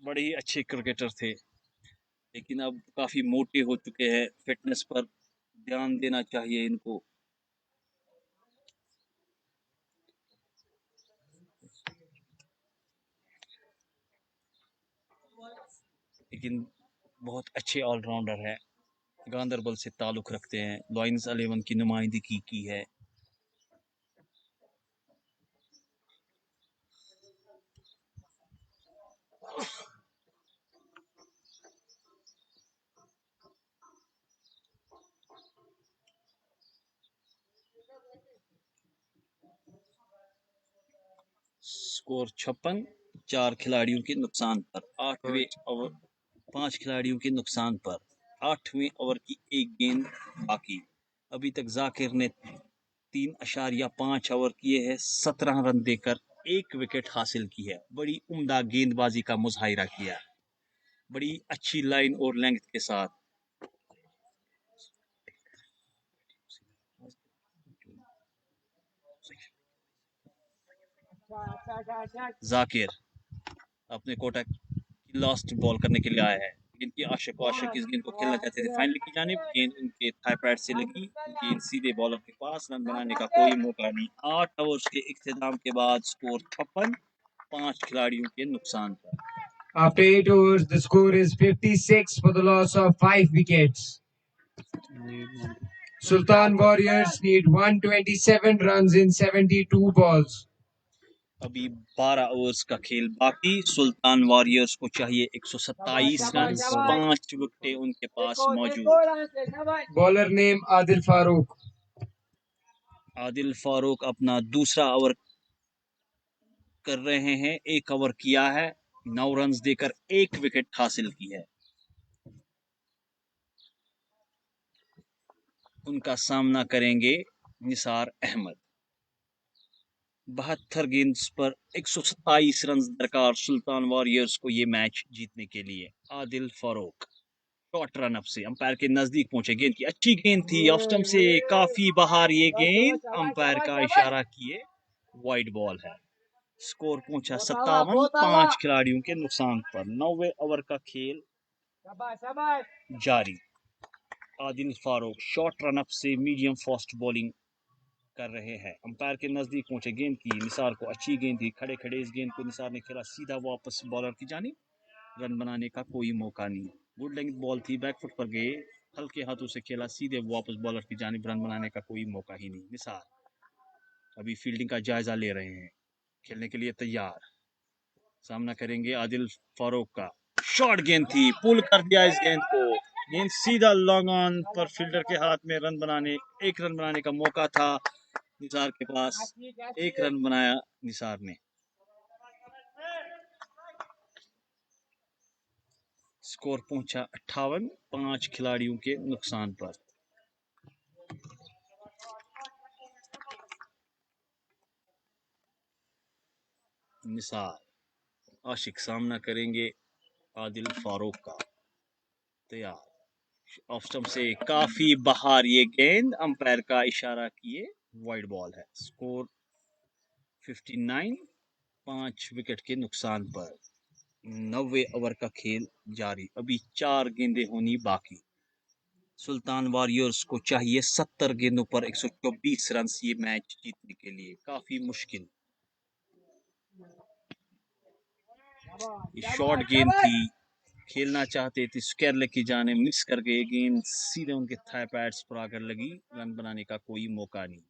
बड़े ही अच्छे क्रिकेटर थे, लेकिन अब काफी मोटे हो चुके हैं, फिटनेस पर ध्यान देना चाहिए इनको, लेकिन बहुत अच्छे ऑलराउंडर है, गांधरबल से ताल्लुक रखते हैं, लॉयंस 11 की नुमाइंदगी की है, स्कोर 56, 4 खिलाड़ियों के नुकसान पर, 8वें ओवर 5 खिलाड़ियों के नुकसान पर, 8वें ओवर की एक गेंद बाकी, अभी तक जाकिर ने 3.5 ओवर किए हैं, 17 रन देकर 1 विकेट हासिल की है, बड़ी उम्दा गेंदबाजी का मुजाहिरा किया, बड़ी अच्छी लाइन और लेंथ के साथ, जाकिर अपने कोटा की लास्ट बॉल करने के लिए आया है, जिनकी आशिक इस गेंद को खेलना चाहते थे, फाइनल की जानिब, गेंद उनके थाई पैड से लगी, गेंद सीधे बॉलर के पास, रन बनाने का कोई मौका नहीं, 8 ओवर्स के इख्तिताम के बाद स्कोर 56, 5 खिलाड़ियों के नुकसान पर, After 8 overs, the score is 56 for the loss of 5 wickets. Sultan Warriors need 127 runs in 72 balls. अभी 12 ओवर्स का खेल बाकी। सुल्तान वॉरियर्स को चाहिए 127 रन, 5 विकेटें उनके पास मौजूद। Bowler name Adil Farooq. आदिल फारूक अपना दूसरा ओवर कर रहे हैं। 1 ओवर किया है, 9 रन देकर 1 विकेट हासिल की है। उनका सामना करेंगे निसार अहमद। 72 गेंद्स पर 127 रन दरकार सुल्तान वॉरियर्स को ये मैच जीतने के लिए। Adil Farooq short run up से अंपायर के नजदीक पहुंचे। गेंद की अच्छी गेंद थी, ऑफ स्टंप से काफी बाहर ये गेंद, अंपायर का इशारा किए वाइड बॉल है। स्कोर पहुंचा 57, 5 खिलाड़ियों के नुकसान पर। 9वें ओवर का खेल जारी। Adil Farooq short run up से मीडियम फास्ट बॉलिंग कर रहे हैं। अंपायर के नजदीक पहुंचे। गेंद की निसार को अच्छी गेंद थी, खड़े खड़े इस गेंद को निसार ने खेला सीधा वापस बॉलर की जानिब। रन बनाने का कोई मौका नहीं। गुड लेंथ बॉल थी, बैकफुट पर गए, हल्के हाथों से खेला सीधे वापस बॉलर की जानिब। रन बनाने का कोई मौका ही नहीं। निसार अभी फील्डिंग का जायजा ले रहे हैं, खेलने के लिए तैयार। सामना करेंगे आदिल फारूक का। शॉर्ट गेंद थी, पुल कर दिया इस गेंद को। गेंद सीधा लॉन्ग ऑन पर फील्डर के हाथ में। एक रन बनाने का मौका था निसार के पास। 1 रन बनाया निसार ने। स्कोर पहुंचा 58, 5 खिलाड़ियों के नुकसान पर। निसार आशिक सामना करेंगे आदिल फारूक का। तैयार, ऑफ स्टंप से काफी बाहर ये गेंद, अंपायर का इशारा किए वाइड बॉल है। स्कोर 59, 5 विकेट के नुकसान पर। 9वें ओवर का खेल जारी। अभी 4 गेंदें होनी बाकी। सुल्तान वॉरियर्स को चाहिए 70 गेंदों पर 124 रन ये मैच जीतने के लिए। काफी मुश्किल। शॉर्ट गेंद थी, खेलना चाहते थे स्क्वायर लेग की जाने, मिस कर गए। गेंद सीधे उनके थाई पैड्स पर आकर लगी। रन बनाने का कोई मौका नहीं।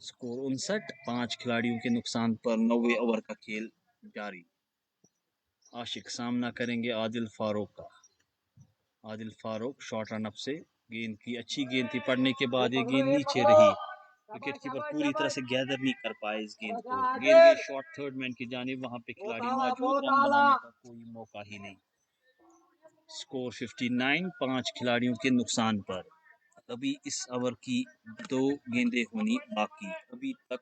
स्कोर 59, 5 खिलाड़ियों के नुकसान पर। 9वें ओवर का खेल जारी। आशिक सामना करेंगे आदिल फारूक का। Adil Farooq short run up से। गेंद की अच्छी गेंद थी, पड़ने के बाद ये गेंद नीचे रही। विकेट कीपर पूरी तरह से गैदर नहीं कर पाए इस गेंद को। गेंद गई शॉर्ट थर्ड मैन की जानिब, वहां पे खिलाड़ी मौजूद। रन बनाने का कोई मौका ही नहीं। स्कोर 59, 5 खिलाड़ियों के नुकसान पर। अभी इस ओवर की 2 गेंदें होनी बाकी। अभी तक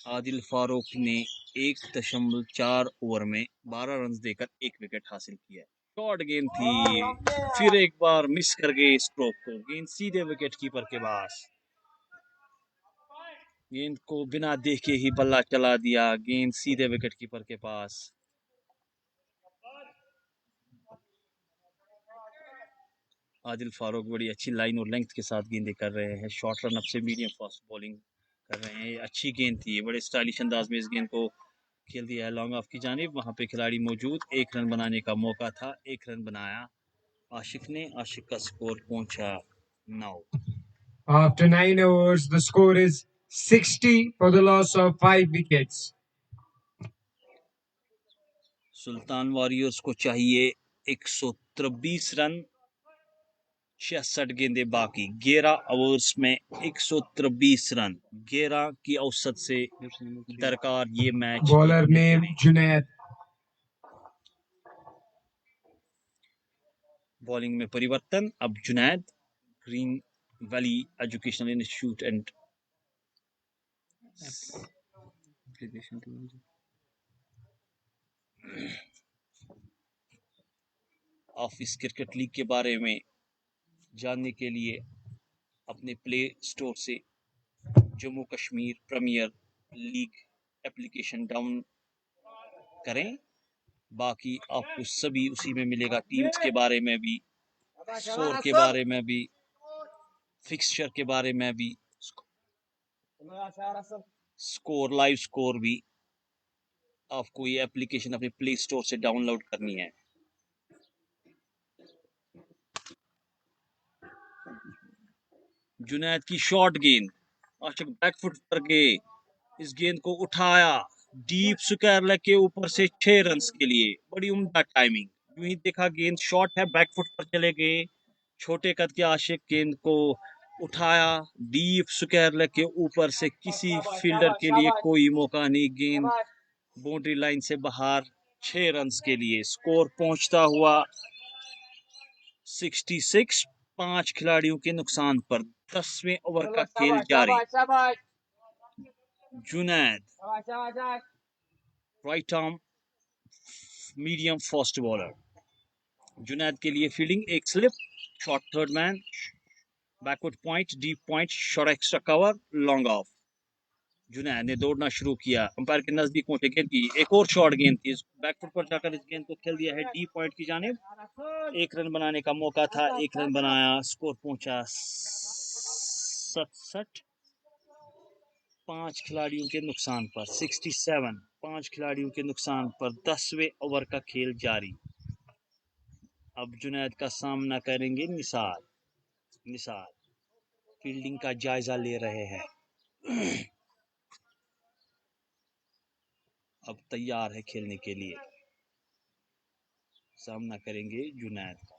आदिल फारूक ने 1.4 ओवर में 12 रन देकर 1 विकेट हासिल किया। शॉर्ट गेंद थी, फिर एक बार मिस कर गए स्ट्रोक को। गेंद सीधे विकेट कीपर के पास। गेंद को बिना देखे ही बल्ला चला दिया। गेंद सीधे विकेट कीपर के पास। आदिल फारूक बड़ी अच्छी लाइन और लेंथ के साथ गेंदें कर रहे हैं। शॉर्ट रन अप से मीडियम फास्ट बॉलिंग कर रहे हैं। अच्छी गेंद थी, बड़े स्टाइलिश अंदाज में इस गेंद को खेल दिया है लॉन्ग ऑफ की जानिब। वहां पे खिलाड़ी मौजूद, 1 रन बनाने का मौका था, 1 रन बनाया आशिक ने। आशिक का स्कोर पहुंचा 9। After 9 overs, the score is 60 for the loss of 5 wickets. Sultan warriors को चाहिए 123 रन, 66 गेंदें बाकी। 11 ओवर्स में 123 रन, 11 की औसत से दरकार ये match. Bowler name Junaid. Bowling में परिवर्तन। अब Junaid, green valley educational institute and office cricket league के बारे में जानने के लिए अपने प्ले स्टोर से Jammu Kashmir Premier League application down करें। बाकी आपको सभी उसी में मिलेगा। टीम्स के बारे में भी, स्कोर के बारे में भी, फिक्सचर के बारे में भी, स्कोर, लाइव स्कोर भी। आपको ये एप्लीकेशन अपने प्ले स्टोर से डाउनलोड करनी है। जुनैद की शॉर्ट गेंद, आशिक बैकफुट पर गए, इस गेंद को उठाया डीप स्क्वायर लेग के ऊपर से 6 रन के लिए, बड़ी उम्दा टाइमिंग। यूं ही देखा गेंद शॉर्ट है, बैकफुट पर चले गए छोटे कद के आशिक, गेंद को उठाया डीप स्क्वायर लेग के ऊपर से, किसी फील्डर के लिए कोई मौका नहीं, गेंद बाउंड्री लाइन से बाहर, 6 रन के लिए। स्कोर पहुंचता हुआ 66, 5 खिलाड़ियों के नुकसान पर। 10वें ओवर का खेल जारी। Junaid right arm medium fast bowler. Junaid के लिए फील्डिंग, एक slip, short third man, backward point, deep point, short extra cover, long off. Junaid ने दौड़ना शुरू किया, अंपायर के नजदीक पहुंचे, गेंद की एक और शॉर्ट गेंद थी, बैकफुट पर जाकर इस गेंद को खेल दिया है डीप पॉइंट की जानिब। 1 रन बनाने का मौका था, 1 रन बनाया, स्कोर पहुंचा 67, 5 खिलाड़ियों के नुकसान पर। 67, 5 खिलाड़ियों के नुकसान पर। 10वें ओवर का खेल जारी। अब जुनैद का सामना करेंगे निसार। निसार फील्डिंग का जायजा ले रहे हैं। अब तैयार है खेलने के लिए, सामना करेंगे जुनैद का।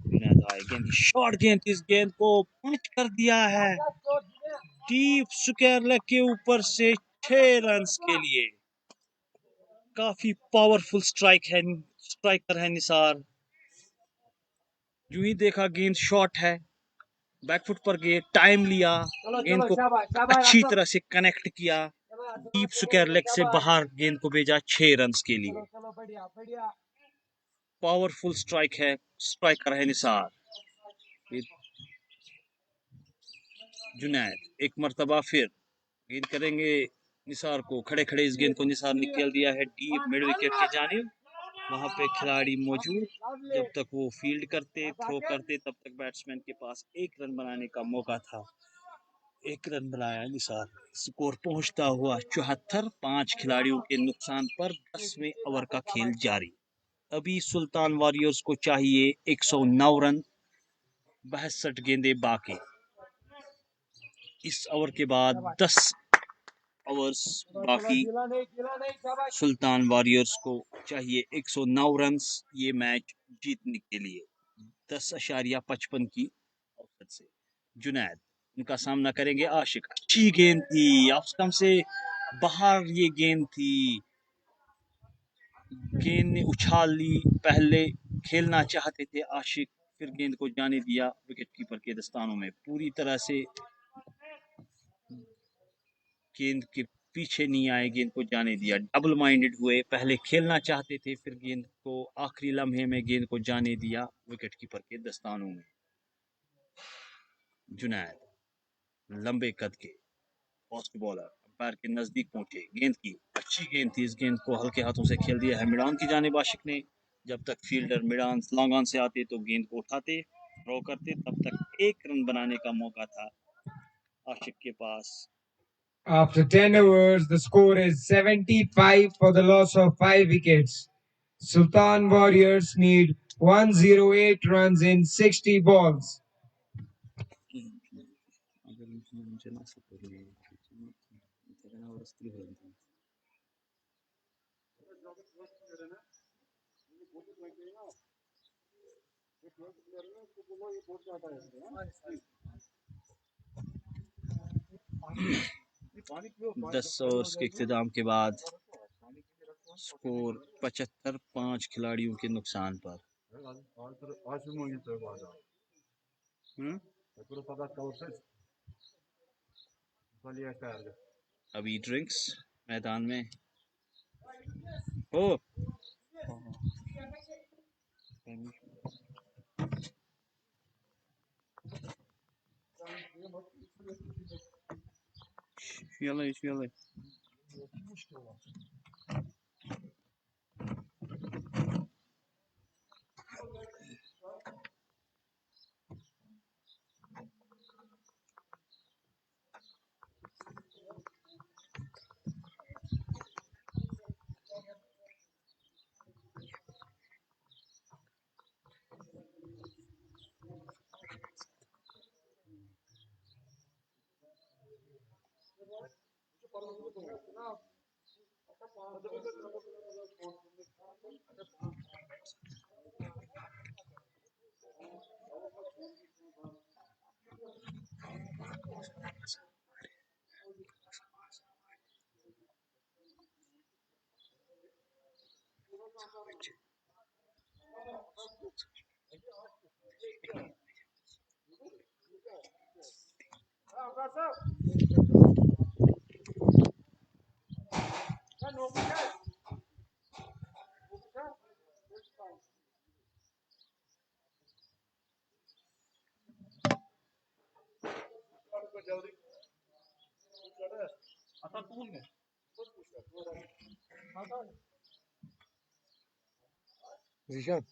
जुनैद आए, गेंद शॉर्ट गेंद, इस गेंद को पंच कर दिया है डीप स्क्वायर लेग के ऊपर से, 6 रन के लिए। काफी पावरफुल स्ट्राइकर है निसार। यूं ही देखा गेंद शॉर्ट है, बैकफुट पर गए, टाइम लिया, गेंद को अच्छी तरह से कनेक्ट किया, डीप स्क्वायर लेग से बाहर गेंद को भेजा 6 रन के लिए। पावरफुल स्ट्राइकर है निसार। जुनैद एक मरतबा फिर गेंद करेंगे निसार को, खड़े खड़े इस गेंद को निसार ने खेल दिया है डीप मिड विकेट की जानिब। वहां पे खिलाड़ी मौजूद, जब तक वो फील्ड करते, थ्रो करते, तब तक बैट्समैन के पास 1 रन बनाने का मौका था। 1 रन बनाया निसार। स्कोर पहुंचता हुआ 74, 5 खिलाड़ियों के नुकसान पर। 10वें ओवर का खेल जारी। अभी सुल्तान वॉरियर्स को चाहिए 109 रन, 62 गेंदें बाकी। इस ओवर के बाद 10 ओवर्स बाकी। सुल्तान वॉरियर्स को चाहिए 109 रन ये मैच जीतने के लिए, 10.55 की औसत से। जुनैद, उनका सामना करेंगे आशिक। अच्छी गेंद थी, ऑफ स्टंप से बाहर ये गेंद थी, गेंद ने उछाल ली, पहले खेलना चाहते थे आशिक, फिर गेंद को जाने दिया विकेट कीपर के दस्तानों में। पूरी तरह से गेंद के पीछे नहीं आए, गेंद को जाने दिया, डबल माइंडेड हुए, पहले खेलना चाहते थे, फिर गेंद को आखिरी लम्हे में गेंद को जाने दिया विकेट कीपर के दस्तानों में। जुनैद लंबे कद के फास्ट बॉलर, अंपायर के नजदीक पहुंचे, गेंद की अच्छी गेंद थी, इस गेंद को हल्के हाथों से खेल दिया है मिडान की जानिब आशिक ने। जब तक फील्डर मिडान लॉन्ग ऑन से आते तो गेंद को उठाते, थ्रो करते, तब तक 1 रन बनाने का मौका था आशिक के पास। After 10 overs, the score is 75 for the loss of 5 wickets. Sultan Warriors need 108 runs in 60 balls. दस ओवर्स के इख्तिताम के बाद स्कोर 75, 5 खिलाड़ियों के नुकसान पर। अभी ड्रिंक्स मैदान में हो। Yalla. Zishan.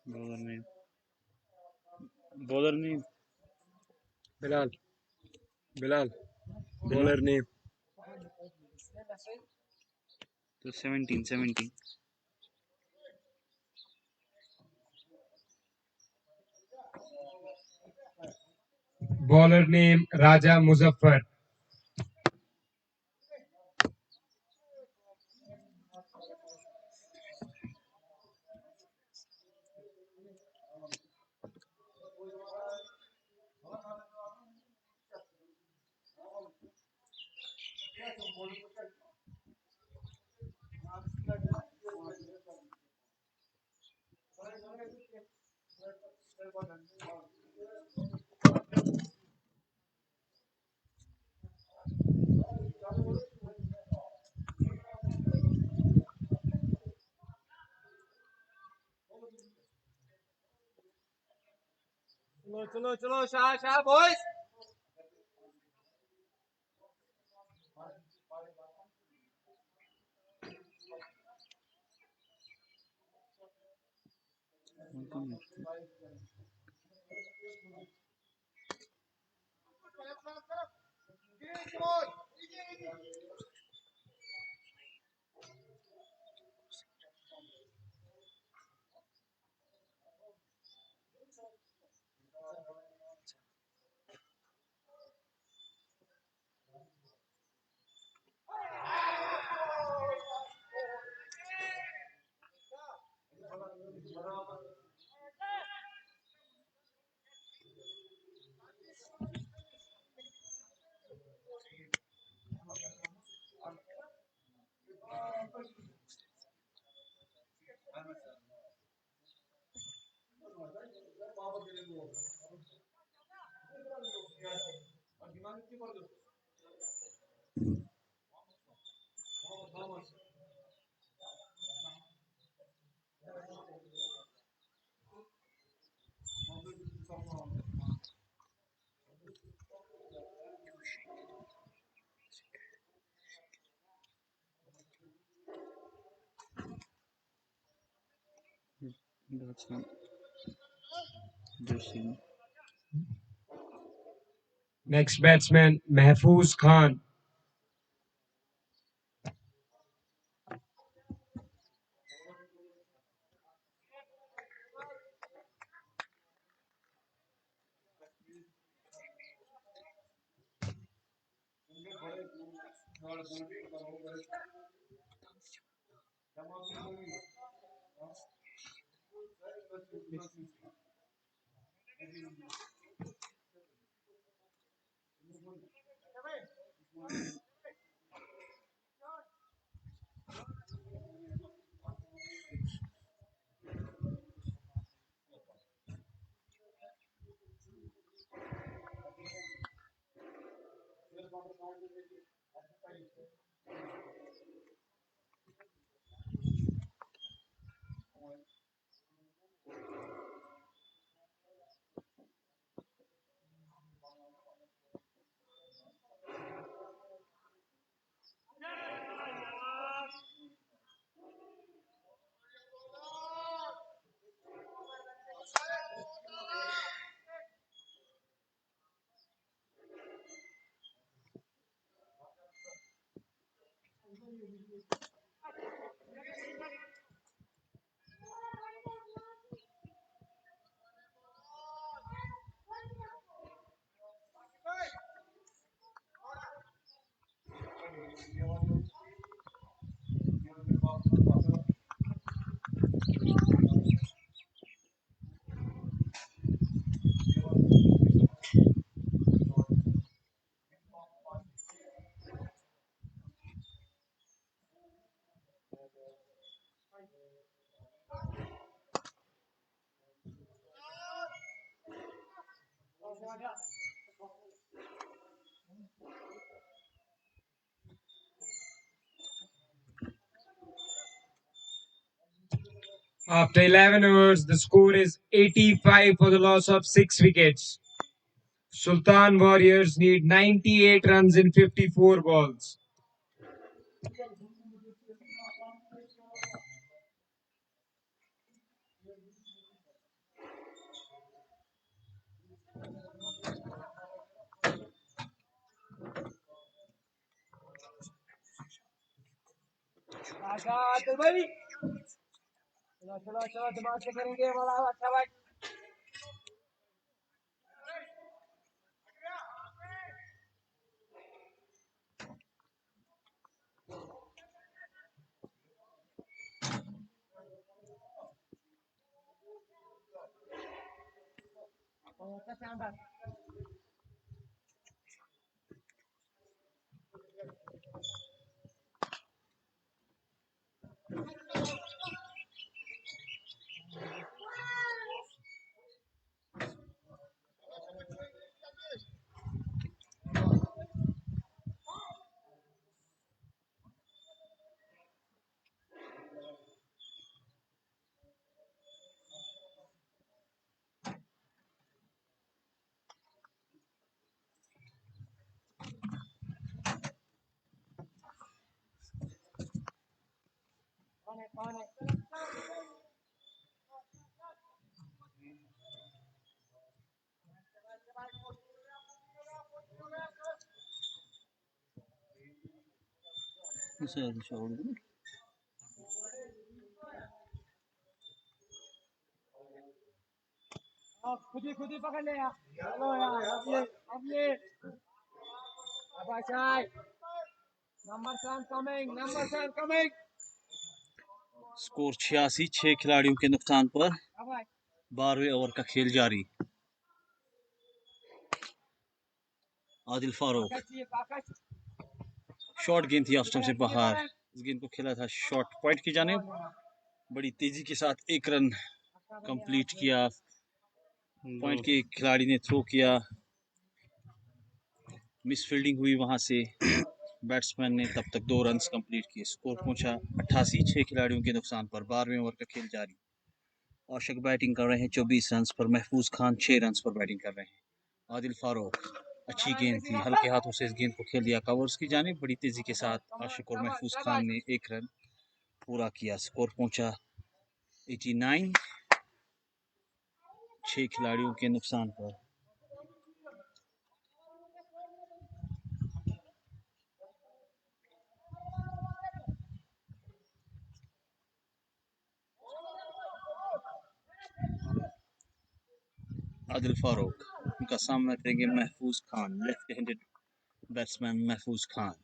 Bowler name. Bowler name. Bilal. Bilal. Bilal? Bowler name. तो 17. Bowler name Raja Muzaffar. चलो Shah boys. That's not just in. Next batsman Mahfouz Khan. After 11 overs, the score is 85 for the loss of 6 wickets. Sultan Warriors need 98 runs in 54 balls. Score 86, 6 खिलाड़ियों के नुकसान पर 12वें over का खेल जारी। Adil Farooq, short गेंद थी ऑफ स्टंप से बाहर। इस गेंद को खेला था शॉर्ट पॉइंट की जानिब, बड़ी तेजी के साथ 1 रन कंप्लीट किया। पॉइंट के खिलाड़ी ने थ्रो किया, मिस फील्डिंग हुई वहां से, बैट्समैन ने तब तक 2 रन कंप्लीट किए। स्कोर पहुंचा 88, 6 खिलाड़ियों के नुकसान पर 12वें ओवर का खेल जारी। औशक बैटिंग कर रहे हैं 24 रन पर, महफूज खान 6 रन पर बैटिंग कर रहे हैं। आदिल फारूक, अच्छी गेंद थी, हल्के हाथों से इस गेंद को खेल दिया कवर्स की जानिब। बड़ी तेजी के साथ आशिक और महफूज खान ने 1 रन पूरा किया। स्कोर पहुंचा 89, 6 खिलाड़ियों के नुकसान पर। आदिल फारूक, उनका सामना करेंगे महफूज खान, लेफ्ट हैंडेड बैट्समैन महफूज खान।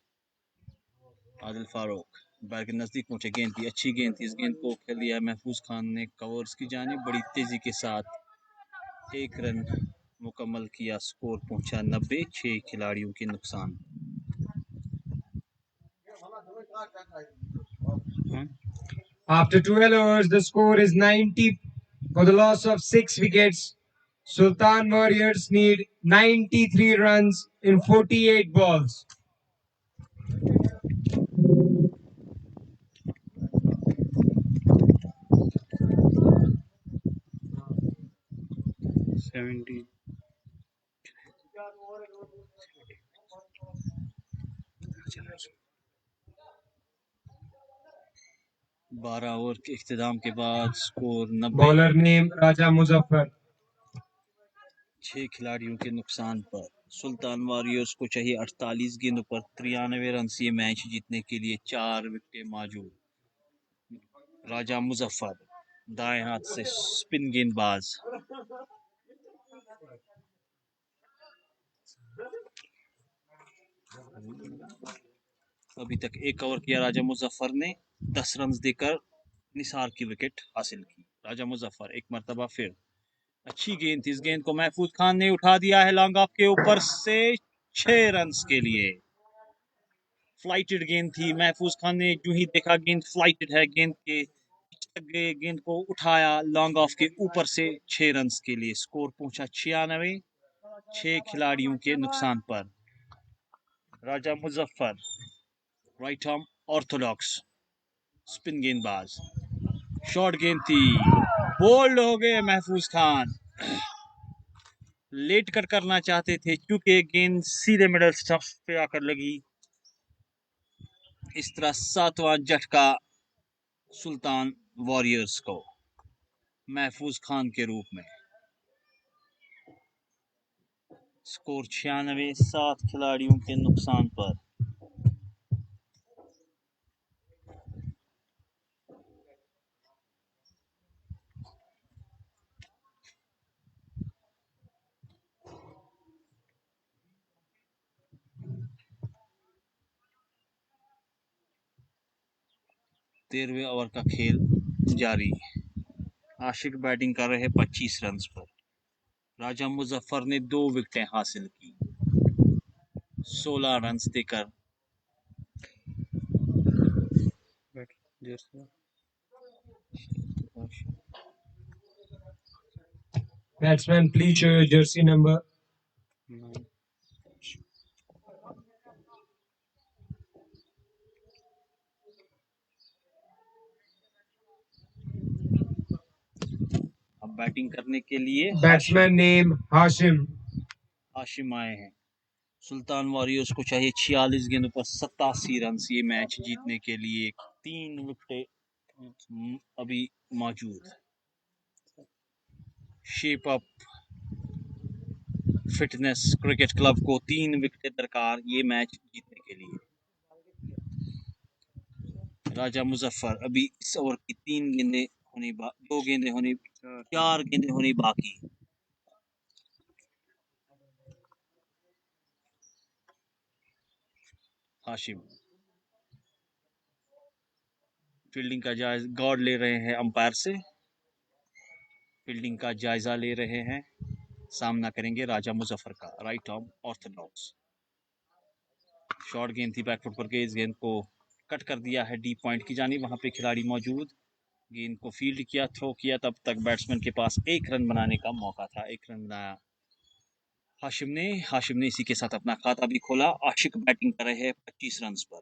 आदिल फारूक बैट के नजदीक पहुंचे, गेंद थी, अच्छी गेंद थी, इस गेंद को खेल दिया महफूज खान ने कवर्स की जानिब। बड़ी तेजी के साथ 1 रन मुकम्मल किया। स्कोर पहुंचा 90, 6 खिलाड़ियों के नुकसान। After 12 overs, the score is 90 for the loss of 6 wickets. Sultan Warriors need 93 runs in 48 balls. Seventy 12 over के इख्तिताम के बाद score 90। Bowler name Raja Muzaffar. 6 खिलाड़ियों के नुकसान पर सुल्तान वॉरियर्स को चाहिए 48 गेंदों पर 93 रन से ये मैच जीतने के लिए 4 विकेटें मौजूद। राजा मुजफ्फर दाएं हाथ से स्पिन गेंदबाज। अभी तक 1 ओवर किया राजा मुजफ्फर ने, 10 रन देकर निसार की विकेट हासिल की। राजा मुजफ्फर एक मरतबा फिर, अच्छी गेंद थी, इस गेंद को महफूज खान ने उठा दिया है लॉन्ग ऑफ के ऊपर से 6 रन के लिए। फ्लाइटेड गेंद थी, महफूज खान ने जो ही देखा गेंद फ्लाइटेड है, गेंद के गए, गेंद को उठाया लॉन्ग ऑफ के ऊपर से 6 रन के लिए। स्कोर पहुंचा 96, 6 खिलाड़ियों के नुकसान पर। Raja Muzaffar right arm orthodox spin गेंदबाज, शॉर्ट गेंद थी, बोल्ड हो गए महफूज खान। लेट कट करना चाहते थे क्योंकि गेंद सीधे मिडल स्टंप पे आकर लगी। इस तरह 7वां झटका सुल्तान वॉरियर्स को महफूज खान के रूप में। स्कोर 96, 7 खिलाड़ियों के नुकसान पर। तेरहवें ओवर का खेल जारी। आशिक बैटिंग कर रहे 25 रन पर। राजा मुजफ्फर ने 2 विकेटें हासिल की, 16 रन देकर। Batsman, please show your jersey number. अब बैटिंग करने के लिए Batsman name Hashim. हाशिम आए हैं। सुल्तान वॉरियर्स को चाहिए 46 गेंदों पर 87 रन ये मैच जीतने के लिए। 3 विकेटें अभी मौजूद। Shape up fitness cricket club को 3 विकेटें दरकार ये मैच जीतने के लिए। राजा मुजफ्फर अभी इस ओवर की 3 गेंदें होनी 2 गेंदें होनी 4 गेंदें होनी बाकी। हाशिम फील्डिंग का जायजा गौर ले रहे हैं, अंपायर से फील्डिंग का जायजा ले रहे हैं। सामना करेंगे राजा मुजफ्फर का, राइट आर्म ऑर्थोडॉक्स। शॉर्ट गेंद थी, बैकफुट पर गई, इस गेंद को कट कर दिया है डीप पॉइंट की जानी, वहां पे खिलाड़ी मौजूद। गेंद को फील्ड किया, थ्रो किया, तब तक बैट्समैन के पास 1 रन बनाने का मौका था। 1 रन बनाया हाशिम ने इसी के साथ अपना खाता भी खोला। आशिक बैटिंग कर रहे हैं 25 रन पर।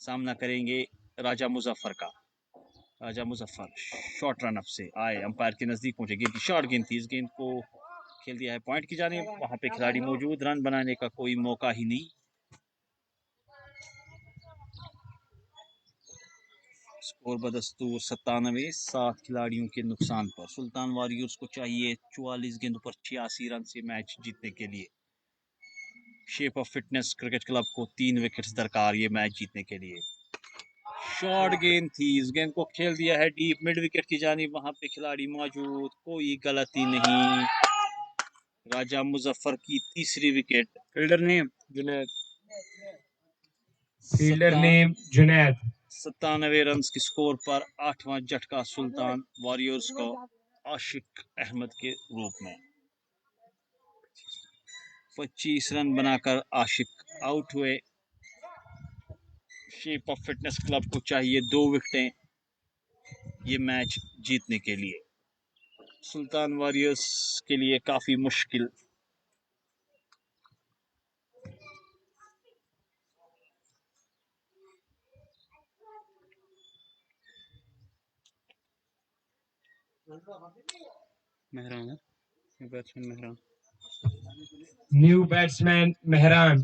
सामना करेंगे राजा मुजफ्फर का। राजा मुजफ्फर शॉर्ट रन अप से आए, अंपायर के नजदीक पहुंचे, गेंद की शॉर्ट गेंद थी, इस गेंद को खेल दिया है पॉइंट की जाने, वहां पे खिलाड़ी मौजूद, रन बनाने का कोई मौका ही नहीं। स्कोर बदस्तूर 97, 7 खिलाड़ियों के नुकसान पर। सुल्तान वॉरियर्स को चाहिए 44 गेंदों पर 86 रन से मैच जीतने के लिए। Shape of fitness cricket club को 3 विकेट्स दरकार ये मैच जीतने के लिए। शॉर्ट गेंद थी, इस गेंद को खेल दिया है डीप मिड विकेट की जानिब, वहां पे खिलाड़ी मौजूद, कोई गलती नहीं। राजा मुजफ्फर की तीसरी wicket. Fielder name Junaid. Fielder name Junaid. 97 run के स्कोर पर 8वां झटका सुल्तान वॉरियर्स को आशिक अहमद के रूप में। 25 रन बनाकर आशिक आउट हुए। शेप ऑफ फिटनेस क्लब को चाहिए 2 विकेटें ये मैच जीतने के लिए। सुल्तान वॉरियर्स के लिए काफी मुश्किल। Mehran batsman Mehran. New batsman Mehran.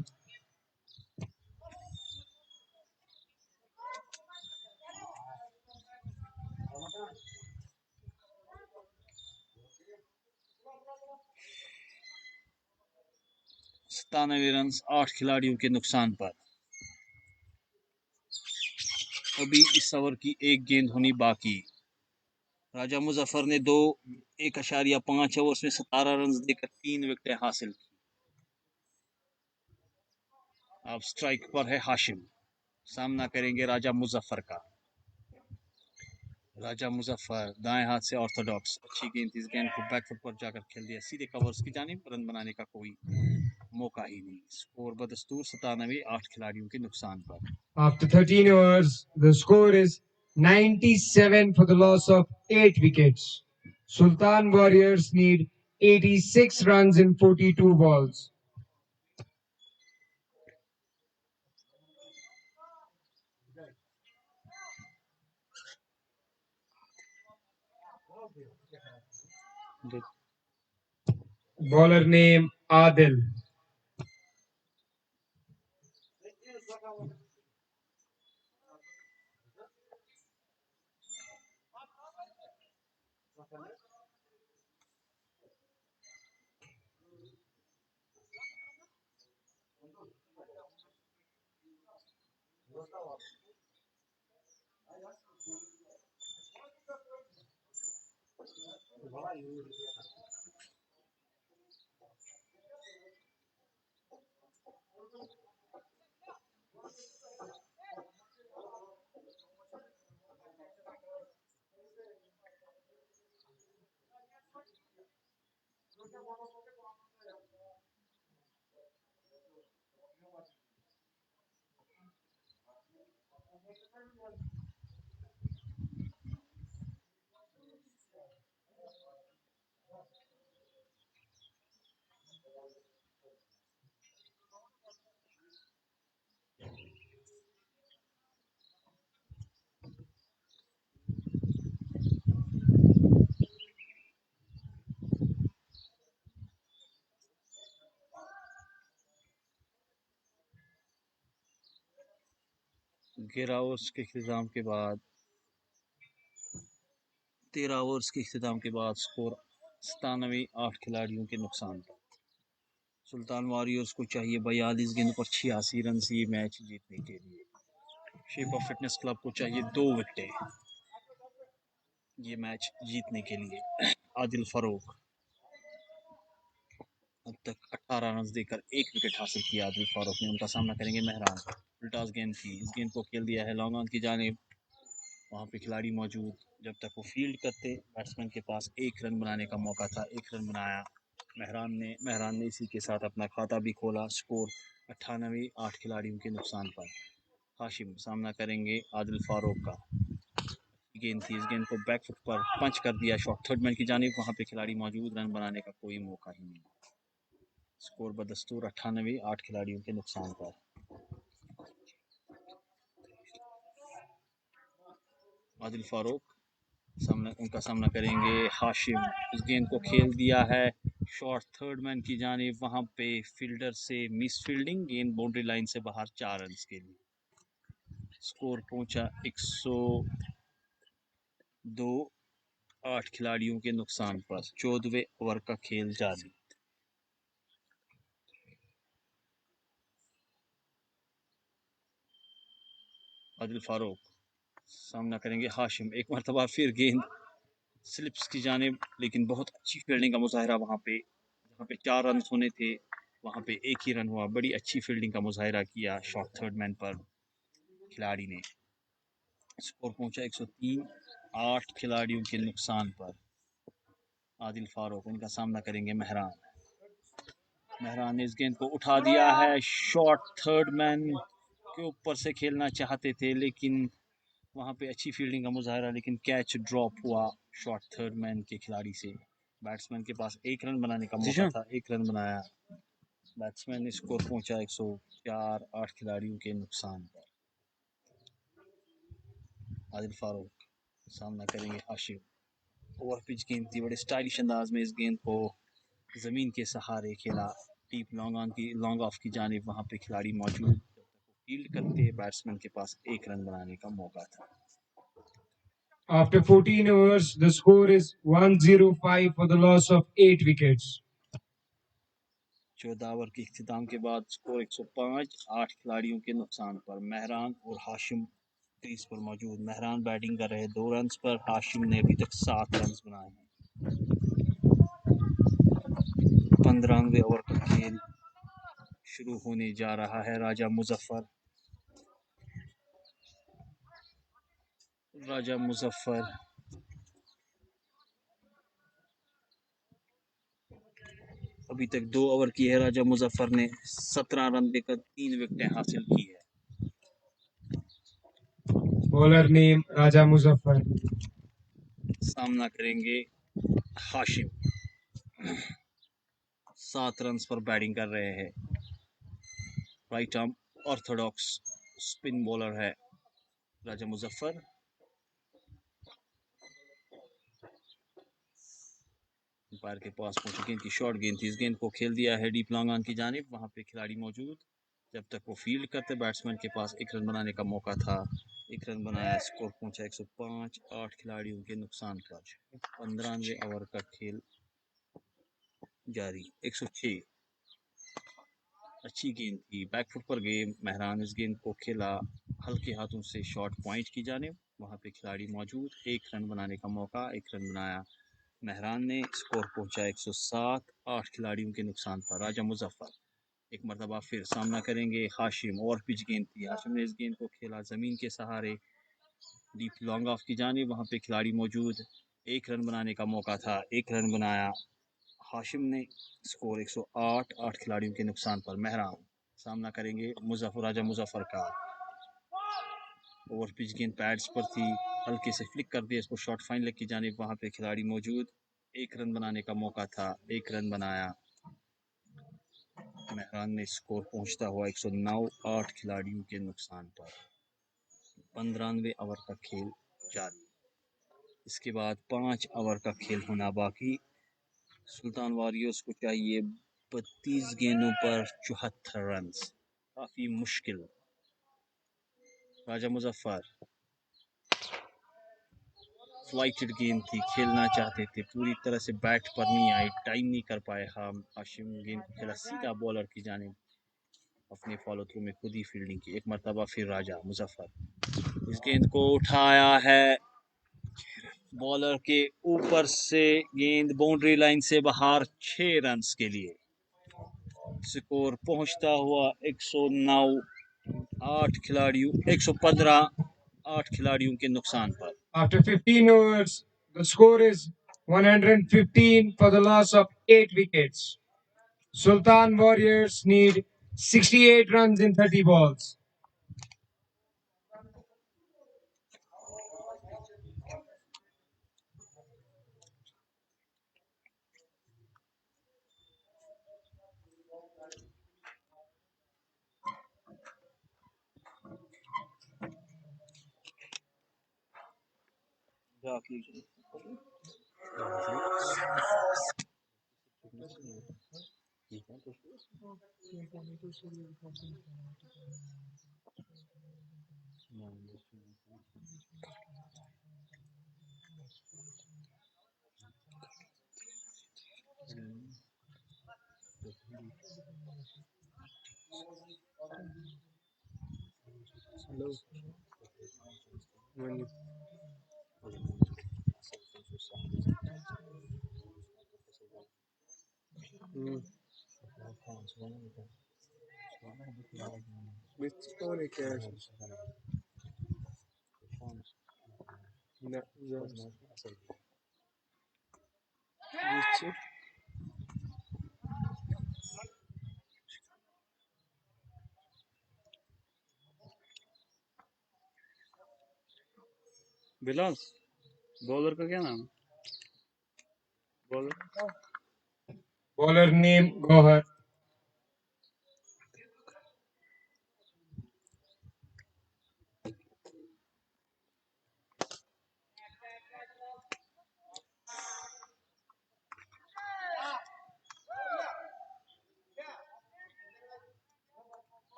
सतानवे रन 8 खिलाड़ियों के नुकसान पर। अभी इस ओवर की एक गेंद होनी बाकी। राजा मुजफ्फर ने 1.5 ओवर्स में 17 रन देकर 3 विकेटें हासिल की। अब स्ट्राइक पर है हाशिम, सामना करेंगे राजा मुजफ्फर का। राजा मुजफ्फर दाएं हाथ से ऑर्थोडॉक्स, अच्छी गेंद थी, इस गेंद को बैकफुट पर जाकर खेल दिया सीधे कवर्स की जानिब, रन बनाने का कोई मौका ही नहीं। स्कोर बदस्तूर 97, 8 खिलाड़ियों के नुकसान पर। After 13 overs, the score is 97 for the loss of 8 wickets. Sultan Warriors need 86 runs in 42 balls. Bowler name Adil. तेरह ओवर्स के इख्तिताम के बाद 13 ओवर्स के इख्तिताम के बाद स्कोर 97, 8 खिलाड़ियों के नुकसान पर। सुल्तान वॉरियर्स को चाहिए 42 गेंदों पर 86 रन से ये मैच जीतने के लिए। शेप ऑफ फिटनेस क्लब को चाहिए 2 विकेटें ये मैच जीतने के लिए। आदिल फरोख अब तक 18 रन देकर 1 विकेट हासिल किया आदिल फारूक ने। उनका सामना करेंगे मेहरान। उल्टास गेंद थी, इस गेंद को खेल दिया है लॉन्ग ऑन की जानिब, वहां पे खिलाड़ी मौजूद। जब तक वो फील्ड करते बैट्समैन के पास 1 रन बनाने का मौका था, 1 रन बनाया मेहरान ने इसी के साथ अपना खाता भी खोला। स्कोर 98, 8 खिलाड़ियों के नुकसान पर। हाशिम सामना करेंगे आदिल फारूक का। गेंद थी, इस गेंद को बैकफुट पर पंच कर दिया शॉट थर्ड मैन की जानिब, वहां पे खिलाड़ी मौजूद, रन बनाने का कोई मौका ही नहीं। स्कोर बदस्तूर 98, 8 खिलाड़ियों के नुकसान पर। आदिल फारूक उनका सामना करेंगे हाशिम। इस गेंद को खेल दिया है शॉर्ट थर्ड मैन की जानिब, वहां पे फील्डर से मिस फील्डिंग, गेंद बाउंड्री लाइन से बाहर 4 रन के लिए। स्कोर पहुंचा 102, 8 खिलाड़ियों के नुकसान पर। 14वें ओवर का खेल जारी। आदिल फारूक सामना करेंगे हाशिम। एक मरतबा फिर गेंद स्लिप्स की जानिब, लेकिन बहुत अच्छी फील्डिंग का मुजाहिरा वहां पे, जहां पे 4 रन होने थे वहां पे 1 ही रन हुआ। बड़ी अच्छी फील्डिंग का मुजाहिरा किया शॉर्ट थर्ड मैन पर खिलाड़ी ने। स्कोर पहुंचा 103, 8 खिलाड़ियों के नुकसान पर। आदिल फारूक उनका सामना करेंगे मेहरान ने इस गेंद को उठा दिया है शॉर्ट थर्ड मैन के ऊपर से खेलना चाहते थे, लेकिन वहाँ पे अच्छी फील्डिंग का मुजाहरा, लेकिन कैच ड्रॉप हुआ शॉर्ट थर्ड मैन के खिलाड़ी से। बैट्समैन के पास 1 रन बनाने का मौका था, 1 रन बनाया। बैट्समैन ने स्कोर पहुंचा 104, 8 खिलाड़ियों के नुकसान पर। आदिल फारूक सामना करेंगे हाशिम। ओवर पिच गेंद थी, बड़े स्टाइलिश अंदाज में इस गेंद को जमीन के सहारे खेला, डीप लॉन्ग ऑफ की जानिब। वहां पे खिलाड़ी मौजूद, जब तक वो फील्ड करते बैट्समैन के पास 1 रन बनाने का मौका था। After 14 overs, the score is 105 for the loss of 8 wickets. 14 over के इख्तिताम के बाद स्कोर 105, 8 खिलाड़ियों के नुकसान पर। महरान और हाशिम क्रीज पर मौजूद। महरान बैटिंग कर रहे 2 रन पर, हाशिम ने अभी तक 7 रन बनाए हैं। 15वें ओवर का खेल शुरू होने जा रहा है। राजा मुजफ्फर अभी तक 2 ओवर की है। राजा मुजफ्फर ने 17 रन देकर 3 विकेटें हासिल की है। Bowler name Raja Muzaffar. सामना करेंगे हाशिम। 7 रन पर बैटिंग कर रहे हैं। Right arm orthodox spin bowler है राजा मुजफ्फर। अंपायर के पास पहुंची, गेंद की शॉर्ट गेंद थी, इस गेंद को खेल दिया है डीप लॉन्ग ऑन की जानिब। वहां पे खिलाड़ी मौजूद, जब तक वो फील्ड करते बैट्समैन के पास 1 रन बनाने का मौका था। 1 रन बनाया, स्कोर पहुंचा 105, 8 खिलाड़ियों के नुकसान पर। 15वें ओवर का खेल जारी। 106 अच्छी गेंद थी, बैकफुट पर गेम। महरान इस गेंद को खेला हल्के हाथों से शॉर्ट पॉइंट की जानिब। वहां पे खिलाड़ी मौजूद, 1 रन बनाने का मौका, 1 रन बनाया महरान ने। स्कोर पहुंचा 107, 8 खिलाड़ियों के नुकसान पर। राजा मुजफ्फर एक मरतबा फिर सामना करेंगे हाशिम। और पिच गेंद थी, हाशिम ने इस गेंद को खेला जमीन के सहारे डीप लॉन्ग ऑफ की जानिब। वहां पे खिलाड़ी मौजूद, 1 रन बनाने का मौका था, 1 रन बनाया हाशिम ने। स्कोर 108, 8 खिलाड़ियों के नुकसान पर। महरान सामना करेंगे राजा मुजफ्फर का। ओवर पिच गेंद पैड्स पर थी, हल्के से फ्लिक कर दिया इसको शॉर्ट फाइन लेग की जानिब। वहां पे खिलाड़ी मौजूद, 1 रन बनाने का मौका था, 1 रन बनाया महरान ने। स्कोर पहुंचता हुआ 109, 8 खिलाड़ियों के नुकसान पर। 15वें ओवर का खेल जारी। इसके बाद 5 ओवर का खेल होना बाकी। सुल्तान वॉरियर्स को चाहिए 32 गेंदों पर 74 रन, काफी मुश्किल। राजा मुजफ्फर फ्लाइटेड गेंद थी, खेलना चाहते थे, पूरी तरह से बैट पर नहीं आई, टाइम नहीं कर पाए हम। हाशिम गेंद खेला सीधा बॉलर की जानिब, अपने फॉलो थ्रू में खुद ही फील्डिंग की। एक मरतबा फिर राजा मुजफ्फर इस गेंद को उठाया है बॉलर के ऊपर से, गेंद बाउंड्री लाइन से बाहर, 6 रन के लिए। स्कोर पहुंचता हुआ 109, 8 खिलाड़ियों 115, 8 खिलाड़ियों के नुकसान पर। After 15 overs, the score is 115 for the loss of 8 wickets. Sultan Warriors need 68 runs in 30 balls. Bilal, bowler का क्या नाम है? Bowler Bowler name Gohar.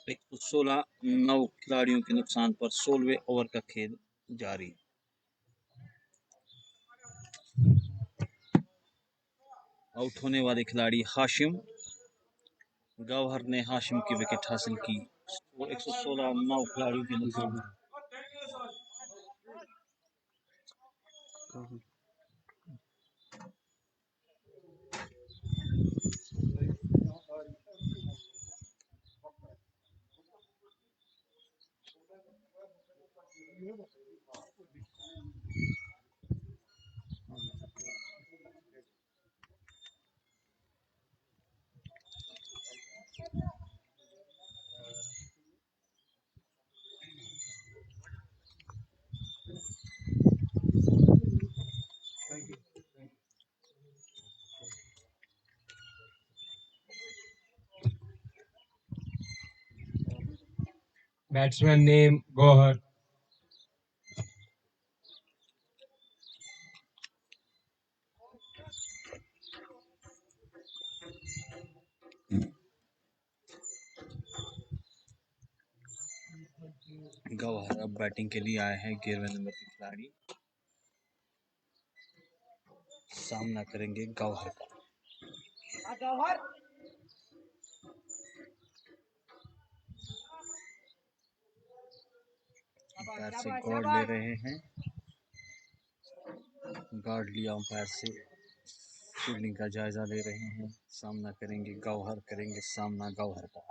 एक 16 9 खिलाड़ियों के नुकसान पर 16वें ओवर का खेल जारी। आउट होने वाले खिलाड़ी हाशिम। गौहर ने हाशिम की विकेट हासिल की। 116 9 खिलाड़ियों के नुकसान पर। Batsman name Gohar. गौहर अब बैटिंग के लिए आए हैं 11वें नंबर के खिलाड़ी। सामना करेंगे गौहर का। अंपायर से गार्ड ले रहे हैं। गार्ड लिया अंपायर से। फील्डिंग का जायजा ले रहे हैं। सामना करेंगे गौहर, करेंगे सामना गौहर का।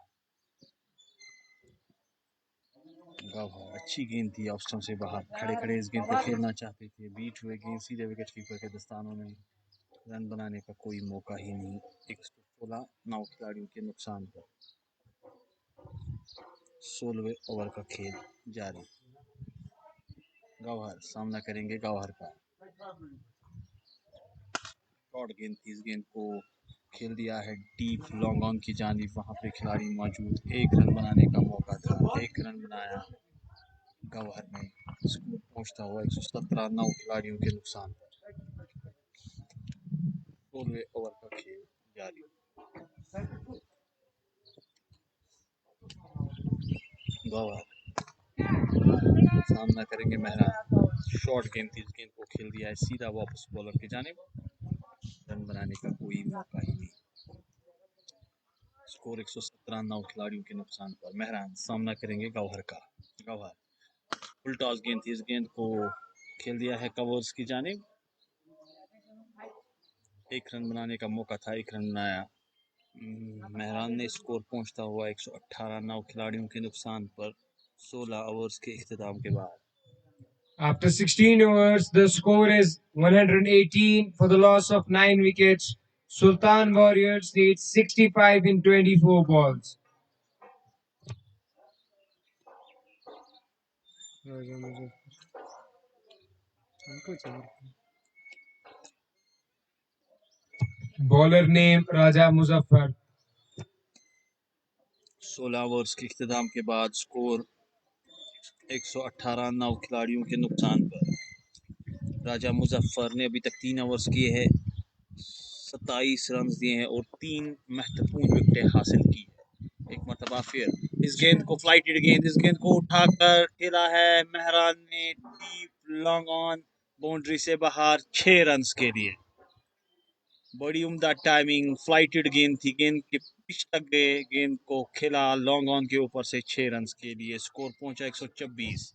गौहर अच्छी गेंद थी ऑफ स्टंप से बाहर। खड़े खड़े इस गेंद को खेलना चाहते थे। बीट हुए गेंद सीधे विकेट कीपर के दस्तानों में। रन बनाने का कोई मौका ही नहीं। 116 9 खिलाड़ियों के नुकसान पर 16वें ओवर का खेल जारी। गौहर सामना करेंगे गौहर का। शॉर्ट गेंद थी, इस गेंद को खेल दिया है डीप लॉन्ग ऑन की जानिब। वहां पे खिलाड़ी मौजूद। 1 रन बनाने का मौका था। 1 रन बनाया गौहर ने। स्कोर पहुंचता हुआ 117 9 खिलाड़ियों के नुकसान पर 16वें ओवर का खेल जारी। गौहर सामना करेंगे मेहरान। शॉर्ट गेंद थी, इस गेंद को खेल दिया है सीधा वापस बॉलर की जानिब। रन बनाने का कोई मौका ही नहीं। स्कोर 117 9 खिलाड़ियों के नुकसान पर। मेहरान सामना करेंगे गौहर का। गौहर फुल टॉस गेंद थी, इस गेंद को खेल दिया है कवर्स की जानिब। 1 रन बनाने का मौका था, 1 रन बनाया मेहरान ने। स्कोर पहुंचता हुआ 118 9 खिलाड़ियों के नुकसान पर 16 ओवर्स के इख्तिताम के बाद। After 16 overs, the score is 118 for the loss of 9 wickets. Sultan Warriors need 65 in 24 balls. Bowler name Raja Muzaffar. 16 overs के इख्तिताम के बाद स्कोर 118 9 खिलाड़ियों के नुकसान पर। राजा मुजफ्फर ने अभी तक 3 ओवर्स किए हैं, 27 रन दिए हैं और 3 महत्वपूर्ण विकेटें हासिल की है। एक मरतबा फिर इस गेंद को फ्लाइटेड गेंद, इस गेंद को उठाकर खेला है मेहरान ने डीप लॉन्ग ऑन बाउंड्री से बाहर 6 रन के लिए। बड़ी उम्दा टाइमिंग, फ्लाइटेड गेंद थी, गेंद के पिच तक गए, गेंद को खेला लॉन्ग ऑन के ऊपर से 6 रन के लिए। स्कोर पहुंचा 126।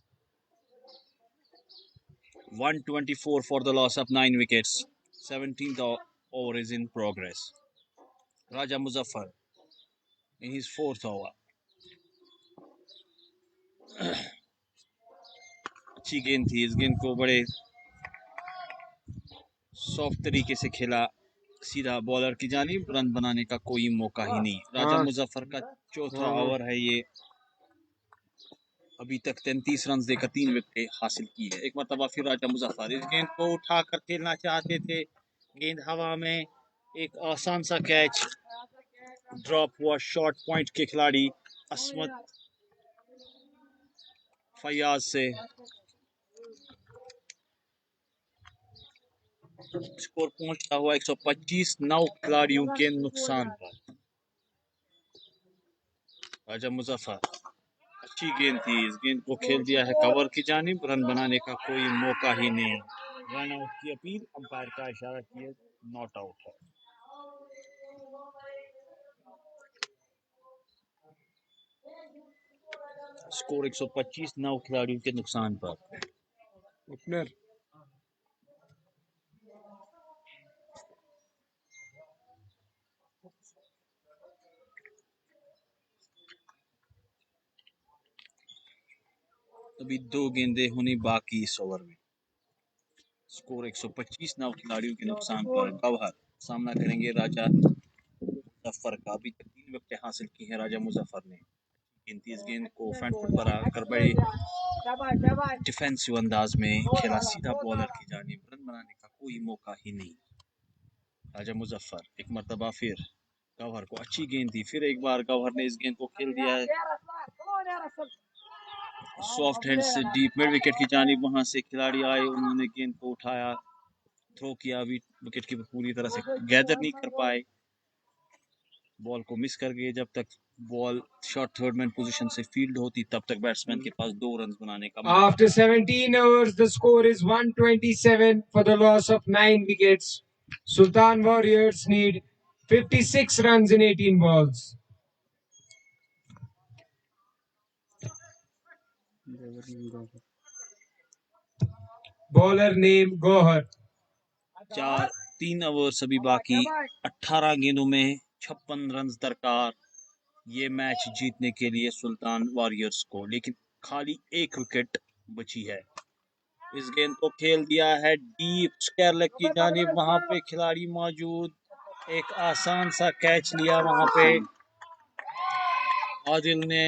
124 for the loss of 9 wickets. 17th over is in progress. Raja Muzaffar in his 4th over. अच्छी गेंद थी, इस गेंद को बड़े सॉफ्ट तरीके से खेला सीधा बॉलर की जानिब। रन बनाने का कोई मौका ही नहीं। राजा मुजफ्फर का चौथा ओवर है ये। अभी तक 33 रन देकर 3 विकेटें हासिल की है। एक मरतबा फिर राजा मुजफ्फर इस गेंद को उठाकर खेलना चाहते थे, गेंद हवा में, एक आसान सा कैच ड्रॉप हुआ शॉर्ट पॉइंट के खिलाड़ी असमत फयाज से। स्कोर पहुंचता हुआ 125, 9 खिलाड़ियों के नुकसान पर। राजा मुजफ्फर अच्छी गेंद थी, इस गेंद को खेल दिया है कवर की जानिब, रन बनाने का कोई मौका ही नहीं। रन आउट की अपील, अंपायर का इशारा किए नॉट आउट है। स्कोर 125, 9 खिलाड़ियों के नुकसान पर। ओपनर अभी 2 गेंदें होनी बाकी इस ओवर में। स्कोर 125, 9 खिलाड़ियों के नुकसान पर। गौहर सामना करेंगे राजा मुजफ्फर का। अभी तक 3 विकेटें हासिल की हैं राजा मुजफ्फर ने। इस गेंद को फ्रंट फुट पर आकर बड़े डिफेंसिव अंदाज में खेला सीधा बॉलर की जानिब, रन बनाने का कोई मौका ही नहीं। राजा मुजफ्फर एक मरतबा फिर गौहर को अच्छी गेंद थी, फिर एक बार गौहर ने इस गेंद को खेल दिया है सॉफ्ट हैंड से डीप मिड विकेट की जानिब। वहां से खिलाड़ी आए, उन्होंने गेंद को उठाया, थ्रो किया, अभी विकेट कीपर पूरी तरह से गैदर नहीं कर पाए, बॉल को मिस कर गए। जब तक ball short third man position से फील्ड होती तब तक बैट्समैन के पास 2 रन बनाने का मौका। After 17 overs, the score is 127 for the loss of 9 wickets. Sultan Warriors need 56 runs in 18 balls. Bowler name Gohar. 3 overs अभी बाकी, 18 गेंदों में 56 रन दरकार ये मैच जीतने के लिए सुल्तान वॉरियर्स को, लेकिन खाली 1 विकेट बची है। इस गेंद को खेल दिया है डीप स्क्वायर लेग की जानिब, वहां पे खिलाड़ी मौजूद, एक आसान सा कैच लिया वहां पे आदिल ने।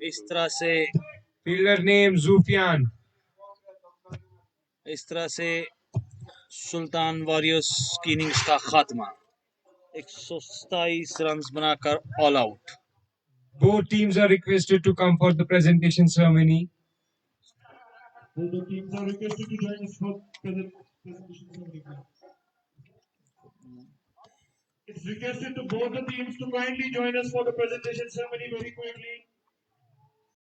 इस तरह से Fielder name Zufian. इस तरह से सुल्तान वॉरियर्स की इनिंग्स का खात्मा 127 रन बनाकर all out. Both teams are requested to come for the presentation ceremony. Both teams are requested to join us for presentation ceremony. It's requested to both the teams to kindly join us for the presentation ceremony very quickly.